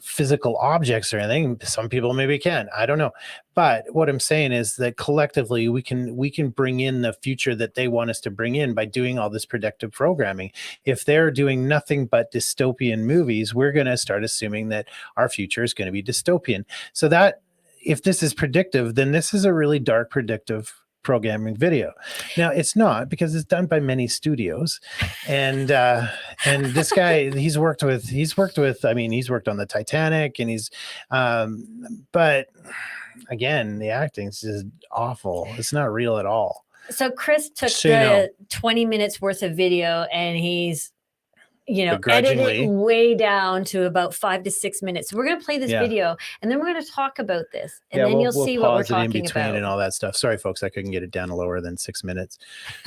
physical objects or anything. Some people maybe can. I don't know. But what I'm saying is that collectively we can bring in the future that they want us to bring in by doing all this predictive programming. If they're doing nothing but dystopian movies, we're going to start assuming that our future is going to be dystopian. So that if this is predictive, then this is a really dark predictive programming video. Now it's not, because it's done by many studios, and this guy, he's worked on the Titanic, and he's but again, the acting is just awful. It's not real at all. So Cris took 20 minutes worth of video, and he's edited way down to about 5 to 6 minutes. So we're going to play this video, and then we're going to talk about this, and then you'll see what we're talking in between about and all that stuff. Sorry, folks, I couldn't get it down lower than 6 minutes.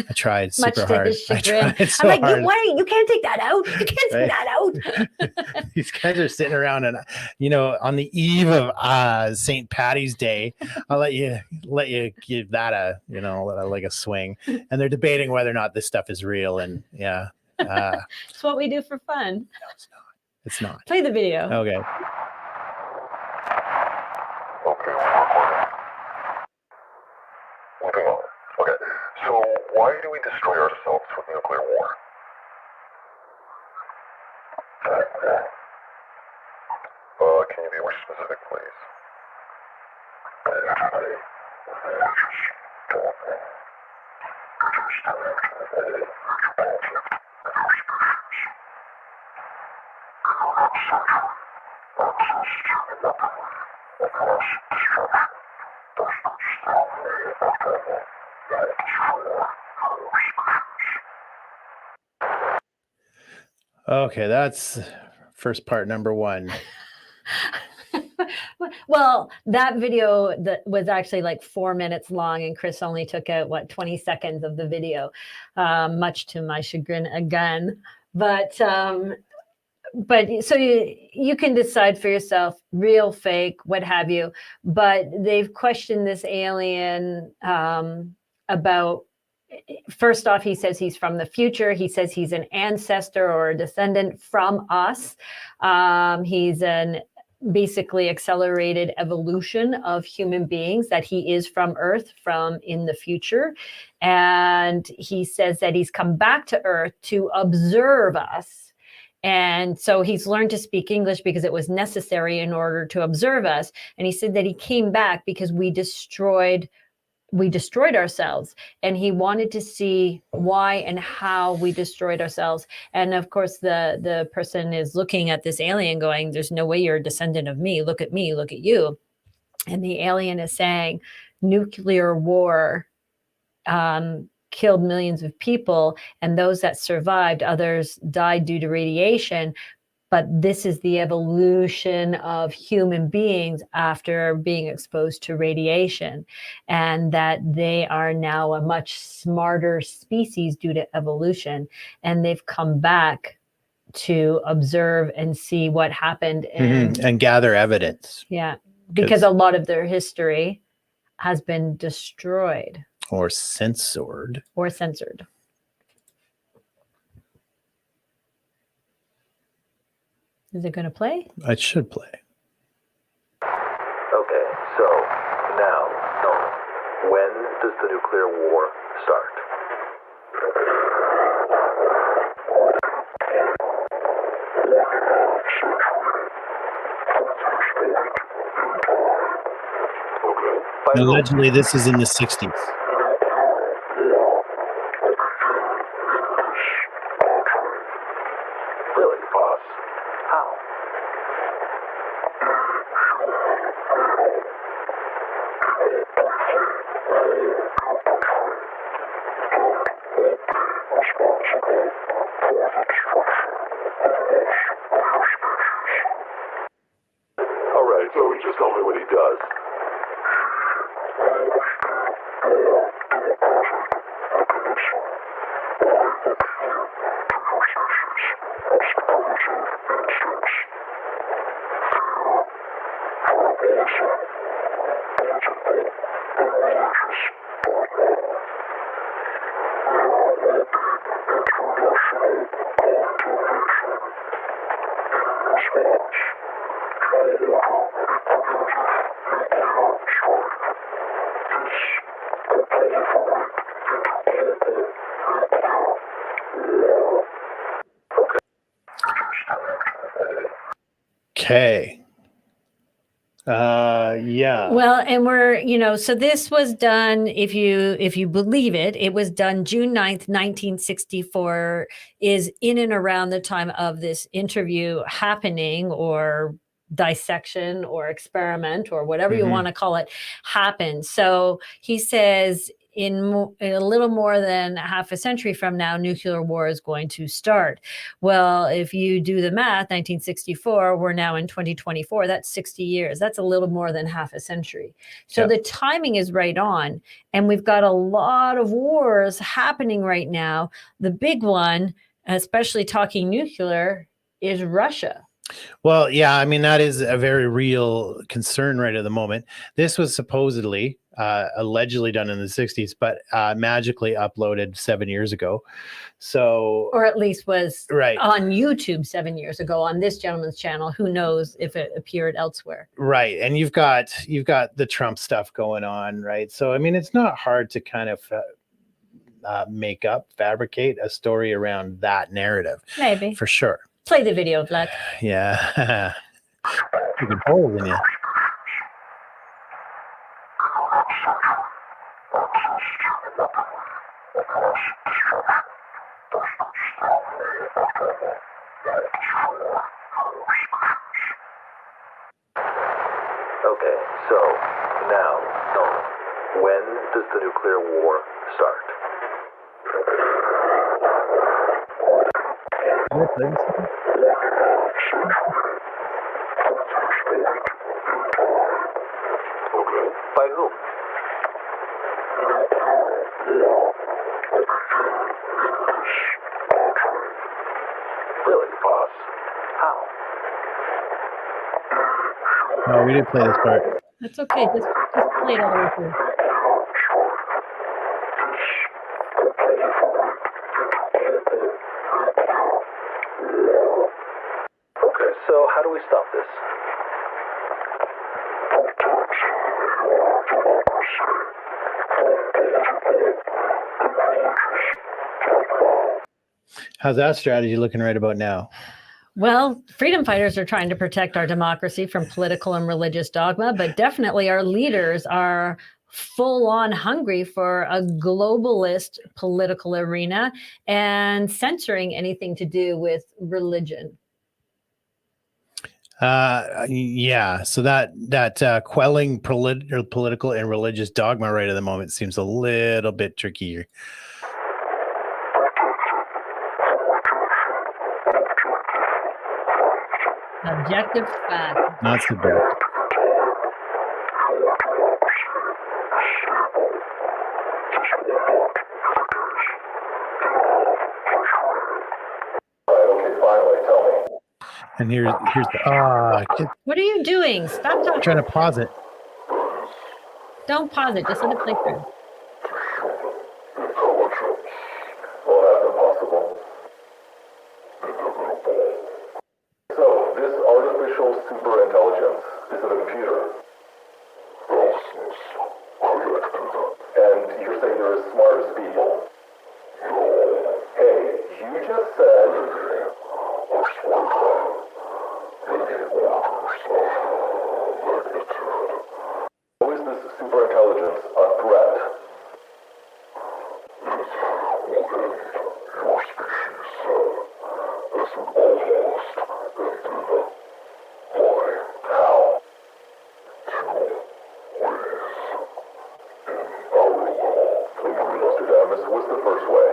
I tried super hard. I'm like, why? You can't take that out. You can't take that out. These guys are sitting around, and on the eve of St. Patty's Day, I'll let you give that a swing, and they're debating whether or not this stuff is real, and it's what we do for fun. No, it's not. It's not. Play the video. Okay. Okay, moving on. Okay, so why do we destroy ourselves with nuclear war? Can you be more specific, please? Okay, that's first part number one. Well, that video that was actually like 4 minutes long, and Cris only took out 20 seconds of the video, much to my chagrin again. But so you can decide for yourself, real, fake, what have you. But they've questioned this alien about. First off, he says he's from the future. He says he's an ancestor or a descendant from us. He's an basically accelerated evolution of human beings, that he is from Earth, from in the future. And he says that he's come back to Earth to observe us. And so he's learned to speak English because it was necessary in order to observe us. And he said that he came back because we destroyed ourselves, and he wanted to see why and how we destroyed ourselves. And of course, the person is looking at this alien going, there's no way you're a descendant of me. Look at me, look at you. And the alien is saying, nuclear war killed millions of people, and those that survived, others died due to radiation. But this is the evolution of human beings after being exposed to radiation, and that they are now a much smarter species due to evolution. And they've come back to observe and see what happened. And gather evidence. Yeah, because a lot of their history has been destroyed. Or censored. Is it going to play? It should play. Okay, so now, when does the nuclear war start? Okay. Allegedly, this is in the 60s. Really, boss? How? All right, so just tell me what he does. Okay. Yeah. Well, and so this was done, if you believe it, it was done June 9th, 1964, is in and around the time of this interview happening, or dissection or experiment or whatever you want to call it, happened. So he says in a little more than half a century from now, nuclear war is going to start. Well, if you do the math, 1964, we're now in 2024. That's 60 years. That's a little more than half a century. So the timing is right on. And we've got a lot of wars happening right now. The big one, especially talking nuclear, is Russia. Well, yeah, I mean, that is a very real concern right at the moment. This was supposedly allegedly done in the 60s, but magically uploaded 7 years ago. So, or at least was right on YouTube 7 years ago on this gentleman's channel. Who knows if it appeared elsewhere? Right. And you've got the Trump stuff going on, right? So, I mean, it's not hard to kind of fabricate a story around that narrative. Maybe. For sure. Play the video, Vlad. Yeah. You can hold in you. Okay, so now, when does the nuclear war start? Okay, by whom? Really, boss? How? No, we didn't play this part. That's okay. Just play it all the way through. Okay, so how do we stop this? How's that strategy looking right about now? Well, freedom fighters are trying to protect our democracy from political and religious dogma, but definitely our leaders are full on hungry for a globalist political arena and censoring anything to do with religion. Yeah. So that quelling political and religious dogma right at the moment seems a little bit trickier. Objective fact. Not so bad. Okay, finally, tell me. And here's What are you doing? Stop talking. trying to pause it. Don't pause it. Just let it play through. Well, that's impossible. So, this artificial superintelligence, is it a computer? And you're saying they're as smart as people? Hey, you just said... How is this superintelligence a threat? How? Nostradamus, what's the first way?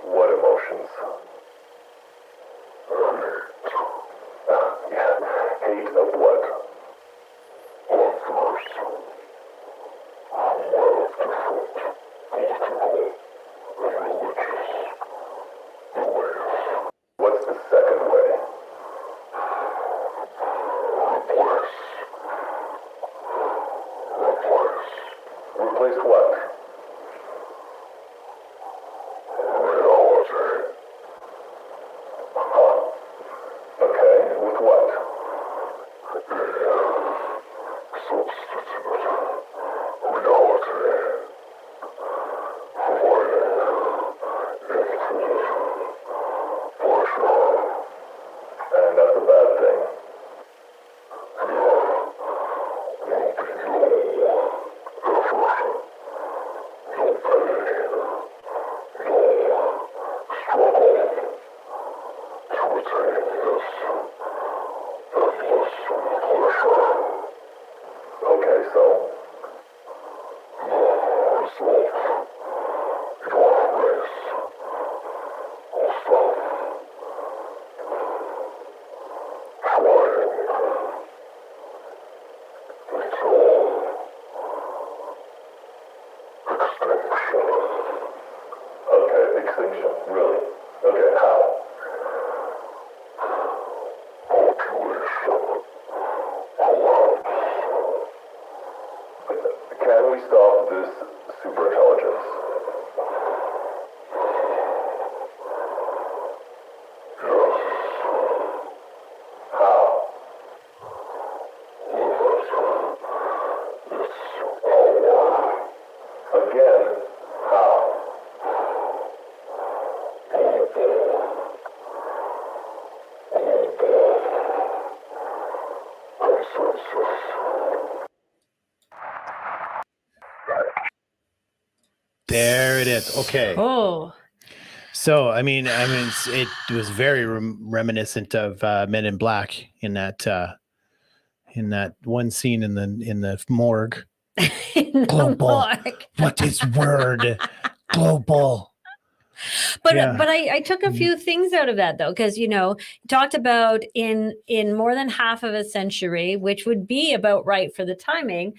What emotions? Hate of what? What's the second way? Replace what? Huh. Okay, with what? And that's a bad thing. Okay, so? Okay, extinction, really? Okay, how? Can we stop this superintelligence? How? Again, how? There it is. Okay. Oh, So I mean, it was very reminiscent of Men in Black in that one scene in the morgue. Global. What is word? Global. But Yeah. but I took a few things out of that though, because talked about in more than half of a century, which would be about right for the timing,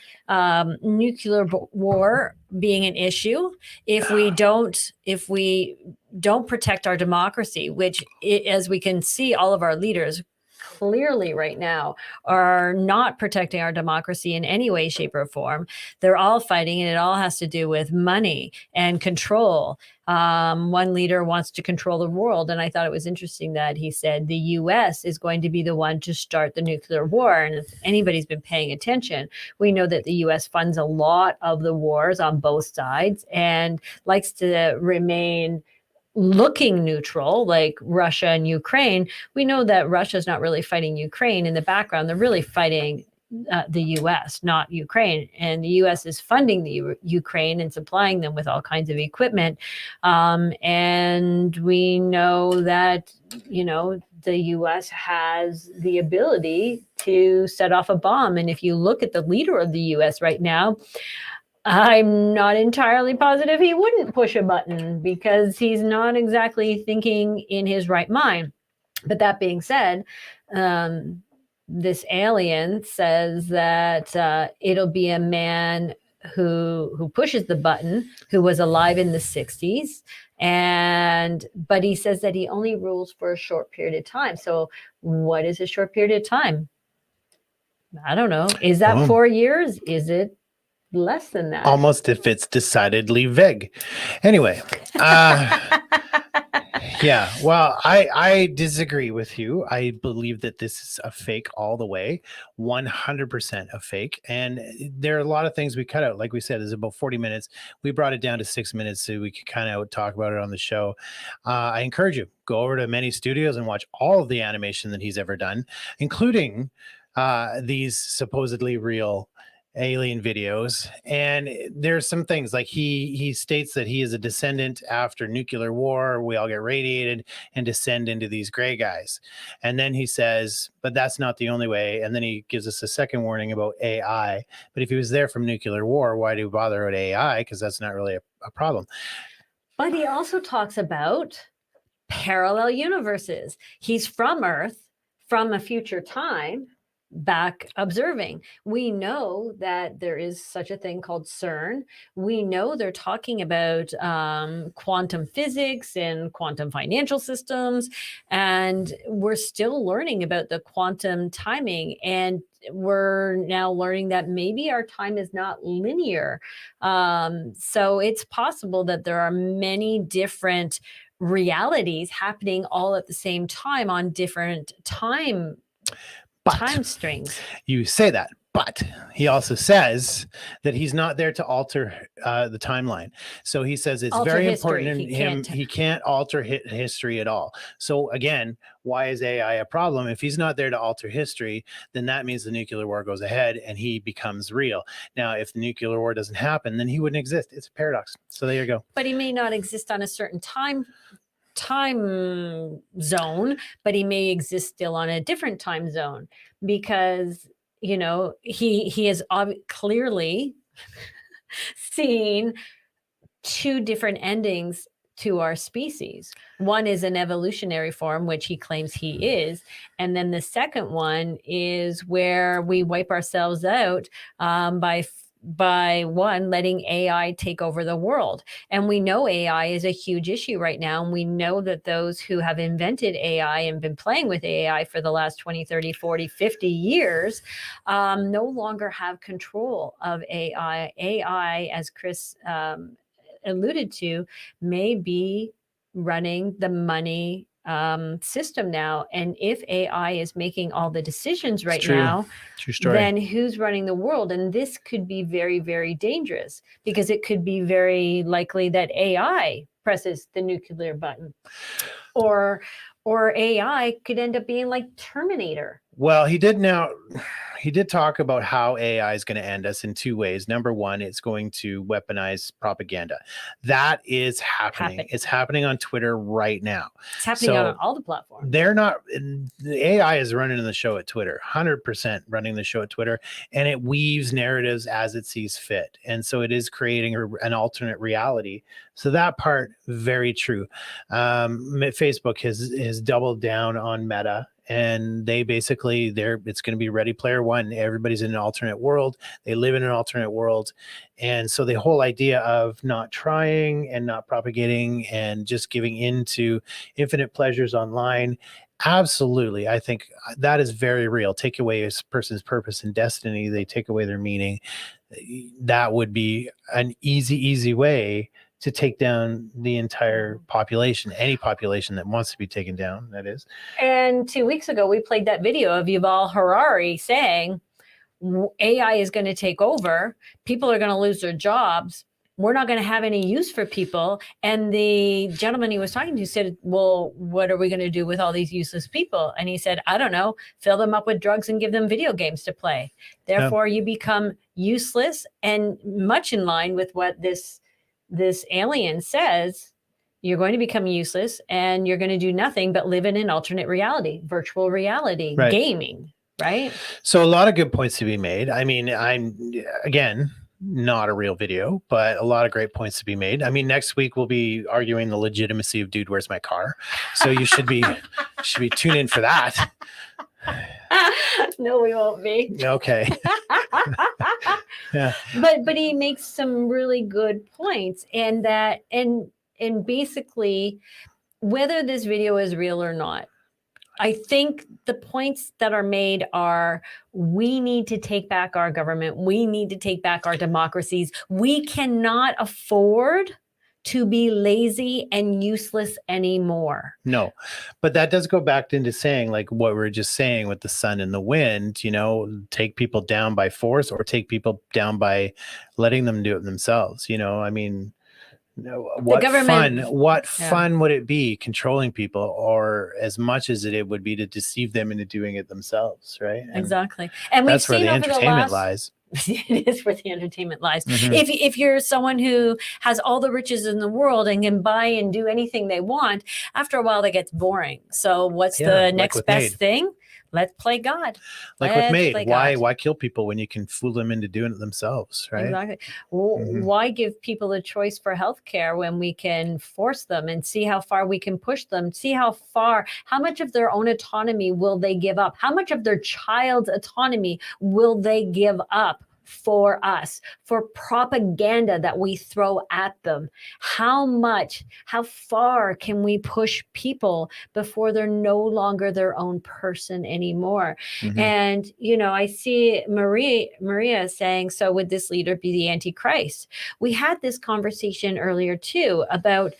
nuclear war being an issue if we don't protect our democracy, which as we can see, all of our leaders clearly right now are not protecting our democracy in any way, shape, or form. They're all fighting, and it all has to do with money and control. One leader wants to control the world, and I thought it was interesting that he said the U.S. is going to be the one to start the nuclear war. And if anybody's been paying attention, we know that the U.S. funds a lot of the wars on both sides and likes to remain looking neutral, like Russia and Ukraine. We know that Russia's not really fighting Ukraine in the background. They're really fighting the U.S., not Ukraine. And the U.S. is funding the Ukraine and supplying them with all kinds of equipment. And we know that, the U.S. has the ability to set off a bomb. And if you look at the leader of the U.S. right now, I'm not entirely positive he wouldn't push a button because he's not exactly thinking in his right mind. But that being said, this alien says that it'll be a man who pushes the button, who was alive in the 60s. But he says that he only rules for a short period of time. So what is a short period of time? I don't know. Is that 4 years? Is it less than that? Almost if it's decidedly vague. Anyway, yeah, well, I disagree with you. I believe that this is a fake all the way, 100% a fake. And there are a lot of things we cut out. Like we said, it's about 40 minutes. We brought it down to 6 minutes so we could kind of talk about it on the show. I encourage you, go over to Many Studios and watch all of the animation that he's ever done, including these supposedly real alien videos. And there's some things like he states that he is a descendant after nuclear war. We all get radiated and descend into these gray guys. And then he says, but that's not the only way. And then he gives us a second warning about AI. But if he was there from nuclear war, why do we bother with AI? Because that's not really a problem. But he also talks about parallel universes. He's from Earth, from a future time, back observing. We know that there is such a thing called CERN. We know they're talking about quantum physics and quantum financial systems, and we're still learning about the quantum timing. And we're now learning that maybe our time is not linear. So it's possible that there are many different realities happening all at the same time on different time strings. You say that, but he also says that he's not there to alter the timeline. So he says it's very important in him. He can't alter history at all. So again, why is AI a problem? If he's not there to alter history, then that means the nuclear war goes ahead and he becomes real. Now, if the nuclear war doesn't happen, then he wouldn't exist. It's a paradox. So there you go. But he may not exist on a certain time zone, but he may exist still on a different time zone because he has clearly seen two different endings to our species. One is an evolutionary form, which he claims he is, and then the second one is where we wipe ourselves out by one, letting AI take over the world. And we know AI is a huge issue right now. And we know that those who have invented AI and been playing with AI for the last 20, 30, 40, 50 years no longer have control of AI. AI, as Cris alluded to, may be running the money system now. And if AI is making all the decisions right now, then who's running the world? And this could be very, very dangerous because it could be very likely that AI presses the nuclear button, or AI could end up being like Terminator. Well, he did talk about how AI is going to end us in two ways. Number one, it's going to weaponize propaganda. That is happening. It's happening on Twitter right now. It's happening on all the platforms. The AI is running the show at Twitter, 100% running the show at Twitter, and it weaves narratives as it sees fit. And so it is creating an alternate reality. So that part, very true. Facebook has doubled down on Meta. And they basically, it's going to be Ready Player One. Everybody's in an alternate world. They live in an alternate world. And so the whole idea of not trying and not propagating and just giving into infinite pleasures online Absolutely. I think that is very real. Take away a person's purpose and destiny, they take away their meaning. That would be an easy way to take down the entire population, any population that wants to be taken down, that is. And 2 weeks ago, we played that video of Yuval Harari saying AI is going to take over. People are going to lose their jobs. We're not going to have any use for people. And the gentleman he was talking to said, well, what are we going to do with all these useless people? And he said, I don't know, fill them up with drugs and give them video games to play. Therefore, you become useless, and much in line with what this alien says. You're going to become useless, and you're going to do nothing but live in an alternate reality, virtual reality, Right. gaming, right? So a lot of good points to be made. I mean, I'm, again, not a real video, but a lot of great points to be made. I mean, next week we'll be arguing the legitimacy of Dude, Where's My Car? So you should be tuned in for that. No, we won't be. Okay. Yeah. But he makes some really good points, and that and basically, whether this video is real or not, I think the points that are made are, we need to take back our government. We need to take back our democracies. We cannot afford to be lazy and useless anymore. No, but that does go back into saying, like what we were just saying with the sun and the wind, take people down by force or take people down by letting them do it themselves. I mean, what fun would it be controlling people, or as much as it would be to deceive them into doing it themselves, right? And exactly. And that's where the entertainment lies. It is where the entertainment lies. Mhm. If you're someone who has all the riches in the world and can buy and do anything they want, after a while that gets boring. So what's the next best thing? Let's play God. Like with Maid, why kill people when you can fool them into doing it themselves, right? Exactly. Why give people a choice for healthcare when we can force them and see how far we can push them? See how much of their own autonomy will they give up? How much of their child's autonomy will they give up for us, for propaganda that we throw at them? How far can we push people before they're no longer their own person anymore? Mhm. And, I see Maria saying, so would this leader be the Antichrist? We had this conversation earlier too about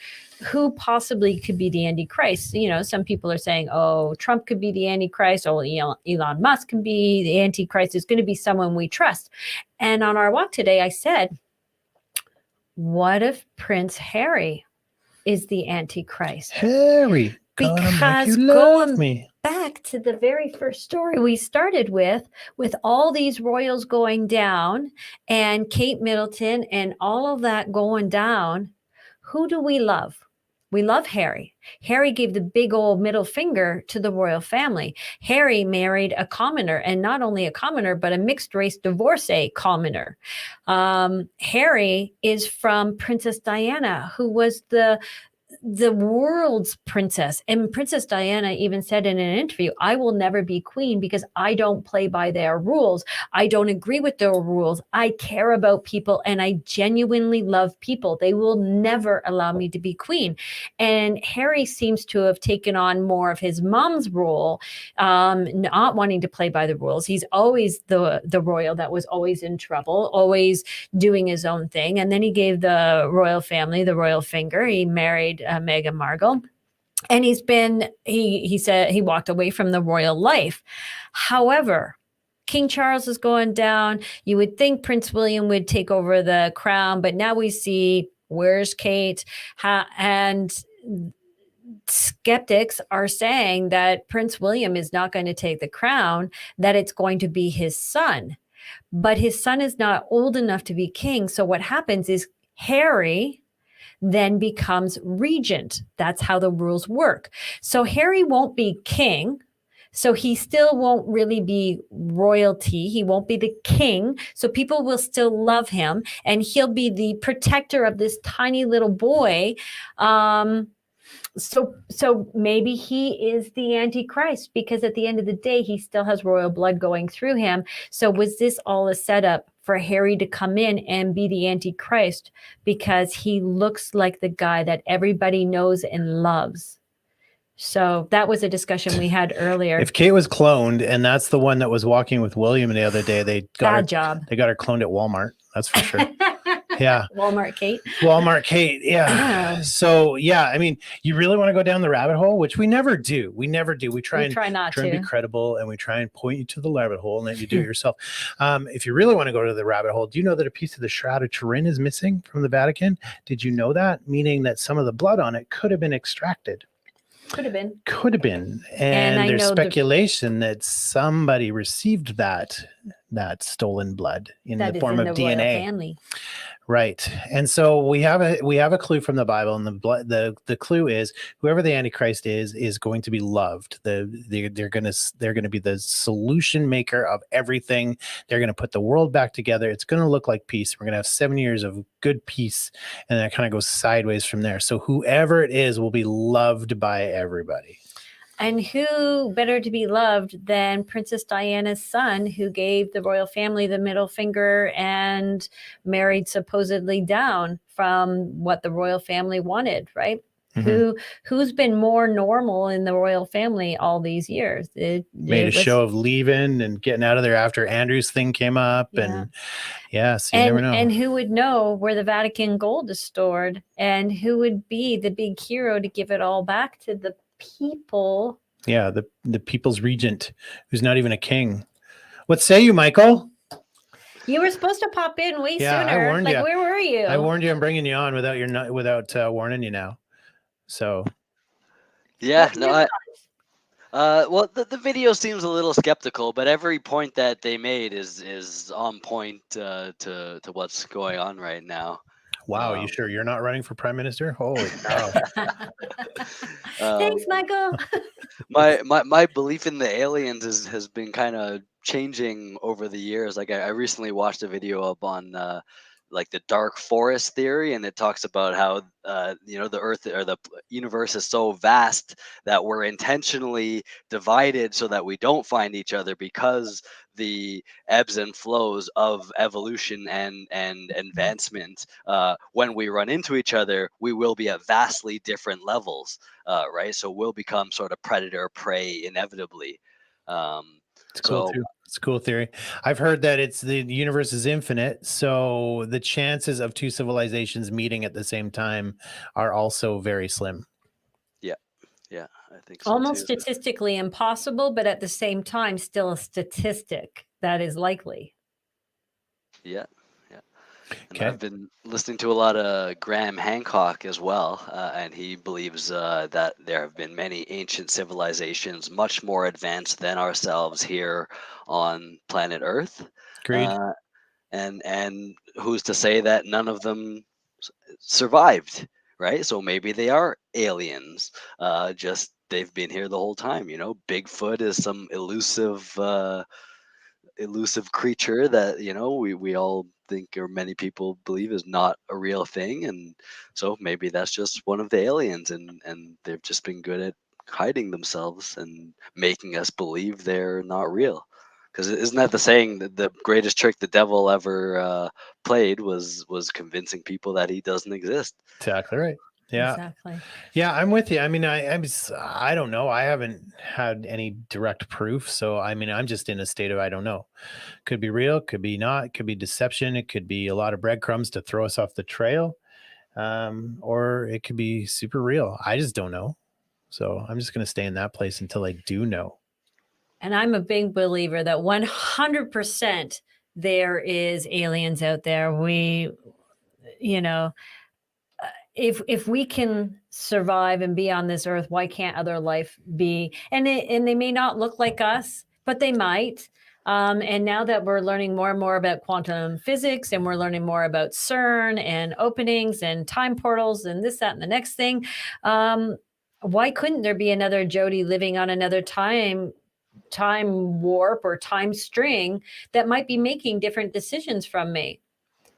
who possibly could be the Antichrist. Some people are saying, oh, Trump could be the Antichrist, or Elon Musk can be the Antichrist. It's going to be someone we trust. And on our walk today, I said, what if Prince Harry is the Antichrist? Harry, because going back to the very first story we started with all these royals going down and Kate Middleton and all of that going down, who do we love? We love Harry. Harry gave the big old middle finger to the royal family. Harry married a commoner, and not only a commoner, but a mixed race divorcee commoner. Harry is from Princess Diana, who was the world's princess. And Princess Diana even said in an interview, I will never be queen because I don't play by their rules. I don't agree with their rules. I care about people and I genuinely love people. They will never allow me to be queen. And Harry seems to have taken on more of his mom's role, not wanting to play by the rules. He's always the royal that was always in trouble, always doing his own thing. And then he gave the royal family the royal finger. He married Meghan Markle, and he said he walked away from the royal life. However, King Charles is going down. You would think Prince William would take over the crown, but now we see, where's Kate? And skeptics are saying that Prince William is not going to take the crown, that it's going to be his son. But his son is not old enough to be king. So what happens is Harry then becomes regent. That's how the rules work. So Harry won't be king. So he still won't really be royalty. He won't be the king. So people will still love him, and he'll be the protector of this tiny little boy. So maybe he is the Antichrist, because at the end of the day, he still has royal blood going through him. So was this all a setup for Harry to come in and be the Antichrist because he looks like the guy that everybody knows and loves? So that was a discussion we had earlier. If Kate was cloned and that's the one that was walking with William the other day, they got Bad job. They got her cloned at Walmart. That's for sure. Yeah. Walmart Kate. Walmart Kate. Yeah. So yeah, I mean, you really want to go down the rabbit hole, which we never do. We never do. We try not to be to. credible, and we try and point you to the rabbit hole and let you do it yourself. If you really want to go to the rabbit hole, do you know that a piece of the Shroud of Turin is missing from the Vatican? Did you know that? Meaning that some of the blood on it could have been extracted. Could have been. Could have been. And I there's know speculation that somebody received that stolen blood in the form of royal DNA. Family. Right. And so we have a clue from the Bible, and the clue is whoever the Antichrist is going to be loved. They're going to be the solution maker of everything. They're going to put the world back together. It's going to look like peace. We're going to have 7 years of good peace, and then it kind of goes sideways from there. So whoever it is will be loved by everybody. And who better to be loved than Princess Diana's son, who gave the royal family the middle finger and married supposedly down from what the royal family wanted, right? Mm-hmm. Who's been more normal in the royal family all these years? Made a show of leaving and getting out of there after Andrew's thing came up. Yeah. And yeah, so you never know. And who would know where the Vatican gold is stored, and who would be the big hero to give it all back to the people? Yeah, the people's regent, who's not even a king. What say you, Michael? You were supposed to pop in way sooner. I warned you. Where were you? I warned you. I'm bringing you on without warning you now. So. Yeah, no. Well, the video seems a little skeptical, but every point that they made is on point to what's going on right now. Wow, you sure you're not running for prime minister? Holy cow! Thanks, Michael. my belief in the aliens has been kind of changing over the years. Like I recently watched a video up on like the dark forest theory, and it talks about how the Earth or the universe is so vast that we're intentionally divided so that we don't find each other, because the ebbs and flows of evolution and advancement, when we run into each other, we will be at vastly different levels, right? So we'll become sort of predator prey inevitably. It's cool too. It's a cool theory. I've heard that the universe is infinite, so the chances of two civilizations meeting at the same time are also very slim. Yeah, I think so. Almost statistically impossible, but at the same time, still a statistic that is likely. Yeah. Okay. I've been listening to a lot of Graham Hancock as well, and he believes that there have been many ancient civilizations much more advanced than ourselves here on planet Earth. Agreed. And who's to say that none of them survived, right? So maybe they are aliens. Just they've been here the whole time. Bigfoot is some elusive creature that we all think, or many people believe, is not a real thing, and so maybe that's just one of the aliens, and they've just been good at hiding themselves and making us believe they're not real. Because isn't that the saying that the greatest trick the devil ever played was convincing people that he doesn't exist? Exactly right. Yeah. Exactly. Yeah, I'm with you. I mean, I don't know. I haven't had any direct proof. So, I mean, I'm just in a state of I don't know. Could be real, could be not, it could be deception. It could be a lot of breadcrumbs to throw us off the trail. Or it could be super real. I just don't know. So I'm just going to stay in that place until I do know. And I'm a big believer that 100% there is aliens out there. If we can survive and be on this earth, why can't other life be? And they may not look like us, but they might. And now that we're learning more and more about quantum physics, and we're learning more about CERN and openings and time portals and this, that, and the next thing, why couldn't there be another Jody living on another time warp or time string that might be making different decisions from me?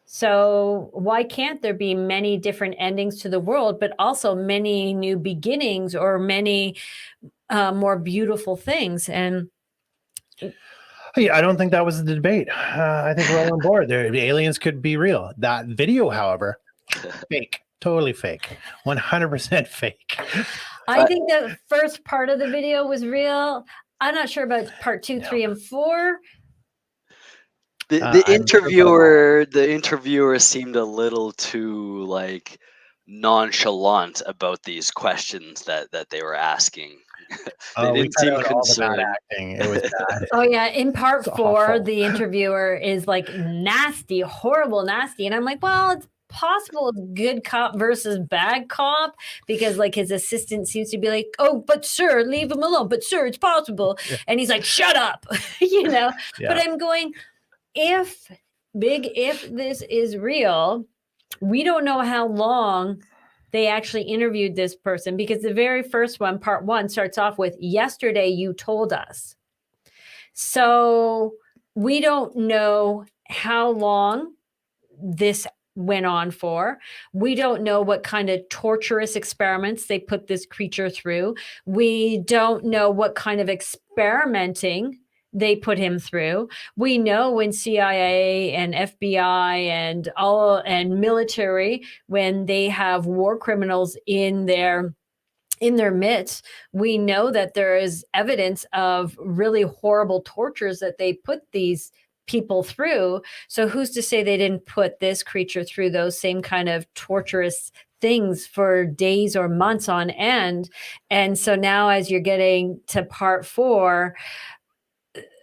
So why can't there be many different endings to the world, but also many new beginnings, or many more beautiful things? And I don't think that was the debate. I think we're all on board. The aliens could be real. That video, however, fake. Totally fake. 100% fake. I think the first part of the video was real. I'm not sure about part 2, 3, and 4. The I'm sure the interviewer seemed a little too like nonchalant about these questions that they were asking. They we didn't cut seem out all the bad concerned. acting. It was bad. Oh yeah, in part It's 4, awful. the interviewer is like nasty, horrible, nasty, and I'm like, well, it's possible it's good cop versus bad cop because like his assistant seems to be like, oh, but sir, leave him alone. But sir, it's possible, and he's like, shut up, you know. But I'm going, if this is real, we don't know how long they actually interviewed this person, because the very first one, part 1, starts off with, yesterday you told us. So we don't know how long this went on for. We don't know what kind of torturous experiments they put this creature through. We don't know what kind of experimenting they put him through. We know when CIA and FBI and military, when they have war criminals in their midst, we know that there is evidence of really horrible tortures that they put these people through. So who's to say they didn't put this creature through those same kind of torturous things for days or months on end? And so now, as you're getting to part 4,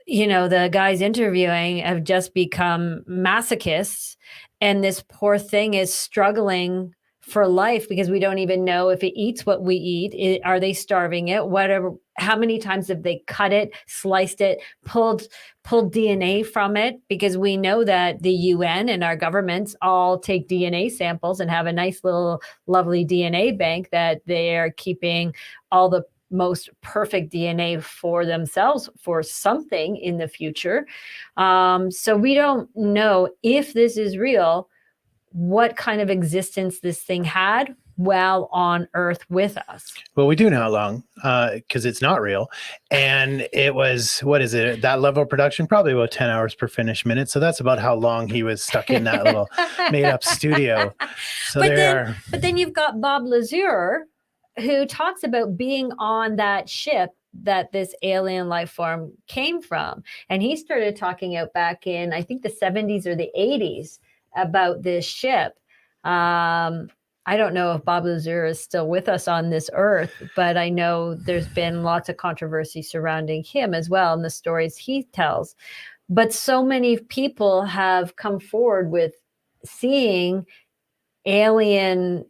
the guys interviewing have just become masochists, and this poor thing is struggling for life because we don't even know if it eats what we eat. Are they starving it? Whatever. How many times have they cut it, sliced it, pulled DNA from it? Because we know that the UN and our governments all take DNA samples and have a nice little lovely DNA bank that they are keeping all the most perfect DNA for themselves for something in the future. So we don't know if this is real, what kind of existence this thing had while on Earth with us. Well, we do know how long, because it's not real. And it was, what is it, that level of production? Probably about 10 hours per finished minute. So that's about how long he was stuck in that little made up studio. So but then you've got Bob Lazar, who talks about being on that ship that this alien life form came from. And he started talking out back in, I think, the 70s or the 80s about this ship. I don't know if Bob Lazar is still with us on this earth, but I know there's been lots of controversy surrounding him as well and the stories he tells. But so many people have come forward with seeing alien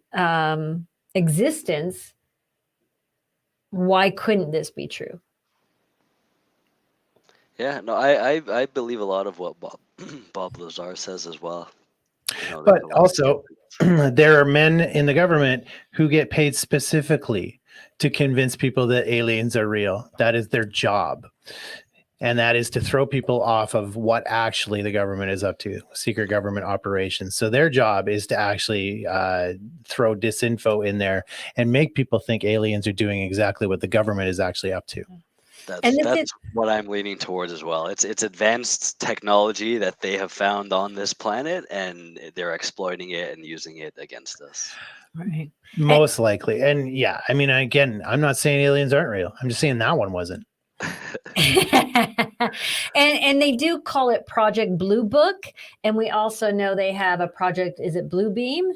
existence. Why couldn't this be true? Yeah, no, I believe a lot of what Bob Lazar says as well. But also, there are men in the government who get paid specifically to convince people that aliens are real. That is their job. And that is to throw people off of what actually the government is up to, secret government operations. So their job is to actually throw disinfo in there and make people think aliens are doing exactly what the government is actually up to. That's what I'm leaning towards as well. It's advanced technology that they have found on this planet, and they're exploiting it and using it against us. Right. Most likely. And yeah, I mean, again, I'm not saying aliens aren't real. I'm just saying that one wasn't. and they do call it Project Blue Book, and we also know they have a project. Is it Blue Beam?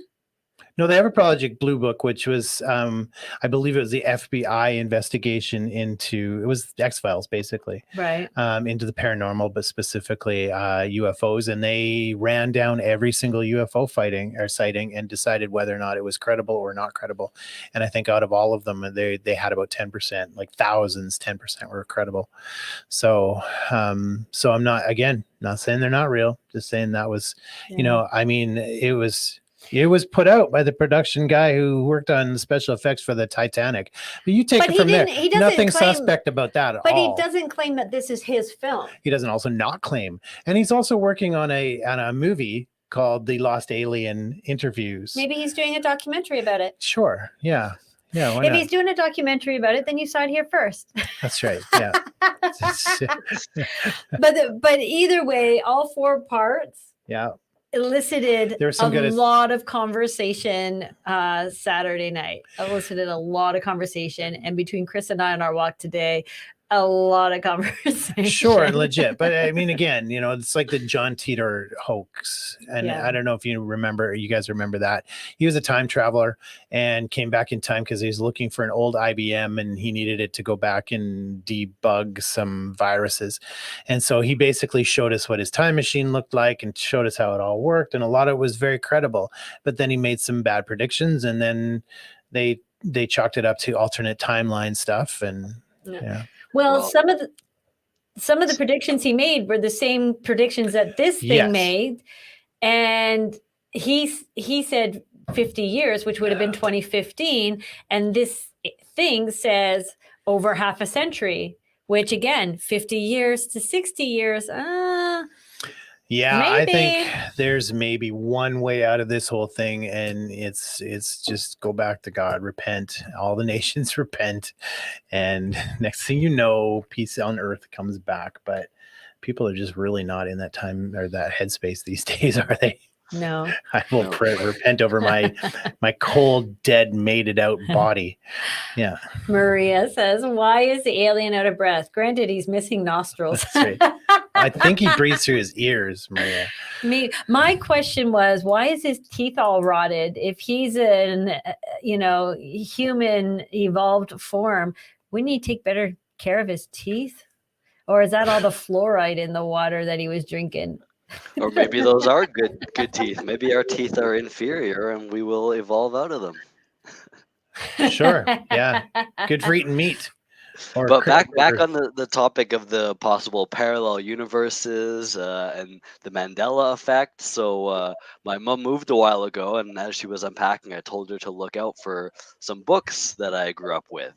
No, they have a Project Blue Book, which was, I believe it was the FBI investigation into, it was X-Files basically, right? Into the paranormal, but specifically UFOs. And they ran down every single UFO sighting and decided whether or not it was credible or not credible. And I think out of all of them, they had about 10%, like thousands, 10% were credible. So, so I'm not saying they're not real, just saying that was, I mean, it was put out by the production guy who worked on special effects for the Titanic. But you take it from there. Nothing suspect about that at all. But he doesn't claim that this is his film. He doesn't also not claim. And he's also working on a movie called The Lost Alien Interviews. Maybe he's doing a documentary about it. Sure. Yeah. Yeah. If he's doing a documentary about it, then you saw it here first. That's right. Yeah. But either way, all 4 parts. Yeah. elicited There was some a good- lot of conversation Saturday night. Elicited a lot of conversation, and between Cris and I on our walk today, a lot of conversation. Sure, legit. But I mean, again, it's like the John Titor hoax. And Yeah. I don't know if you guys remember that. He was a time traveler and came back in time because he was looking for an old IBM and he needed it to go back and debug some viruses. And so he basically showed us what his time machine looked like and showed us how it all worked. And a lot of it was very credible. But then he made some bad predictions, and then they chalked it up to alternate timeline stuff. And yeah. Well, Well- some of the predictions he made were the same predictions that this thing Yes. made, and he said 50 years, which would have been 2015, and this thing says over half a century, which again, 50 years to 60 years. Yeah, I think Maybe. there's maybe one way out of this whole thing, and it's just go back to God, repent. All the nations repent, and next thing you know, peace on earth comes back. But people are just really not in that time or that headspace these days, are they? No. I will No. repent over my cold, dead, mated out body. Yeah, Maria says, why is the alien out of breath? Granted, he's missing nostrils. that's right. I think he breathes through his ears, Maria. My question was, why is his teeth all rotted? If he's an, human evolved form, wouldn't he take better care of his teeth? Or is that all the fluoride in the water that he was drinking? Or maybe those are good teeth. Maybe our teeth are inferior and we will evolve out of them. Sure, yeah. Good for eating meat. Or But back or- on the topic of the possible parallel universes and the Mandela effect. So my mom moved a while ago, and as she was unpacking, I told her to look out for some books that I grew up with,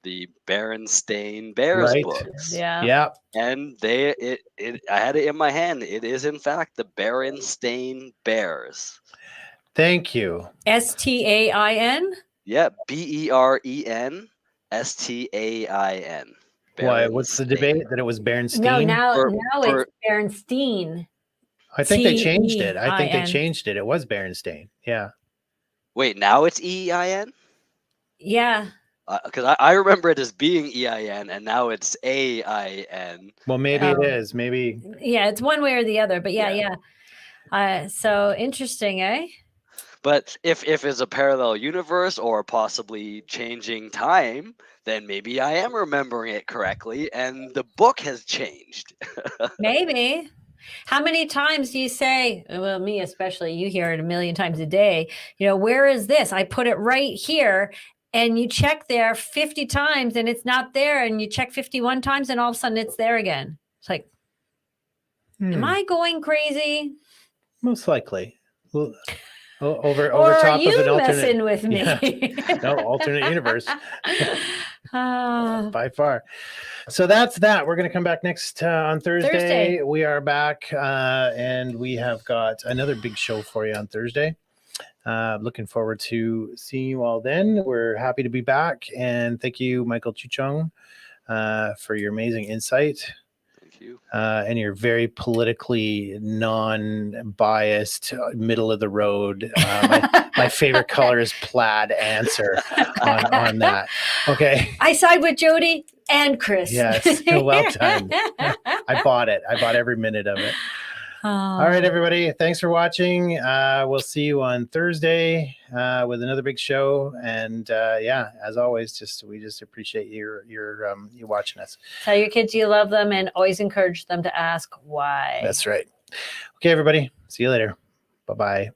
the Berenstain Bears Right. books. Yeah. And I had it in my hand. It is in fact the Berenstain Bears. Thank you. STAIN? Yeah, BERENSTAIN. Why? What's the debate? That it was Berenstain? No, now For- it's Berenstein. I think they changed it. I think they TEIN. changed it. It was Berenstain. Yeah. Wait, now it's EIN? Yeah. Because I remember it as being EIN, and now it's AIN. Well, maybe Oh. it is. Maybe. Yeah, it's one way or the other, but Yeah. yeah. So interesting, eh? But if it's a parallel universe or possibly changing time, then maybe I am remembering it correctly, and the book has changed. Maybe. How many times do you say, well, me especially, you hear it a million times a day, where is this? I put it right here. And you check there 50 times and it's not there. And you check 51 times and all of a sudden it's there again. It's like, am I going crazy? Most likely. Well, over Or top are of you an alternate. messing with me? Yeah. No, alternate universe Ah, by far. So that's that. We're going to come back next on Thursday. We are back and we have got another big show for you on Thursday. Looking forward to seeing you all then. We're happy to be back. And thank you, Michael Chuchong, for your amazing insight. Thank you. And your very politically non-biased, middle of the road. My favorite color is plaid answer on that. Okay. I side with Jody and Cris. Yes. Well done. I bought it. I bought every minute of it. All right, everybody. Thanks for watching. We'll see you on Thursday with another big show. And as always, we just appreciate you watching us. Tell your kids you love them and always encourage them to ask why. That's right. Okay, everybody. See you later. Bye-bye.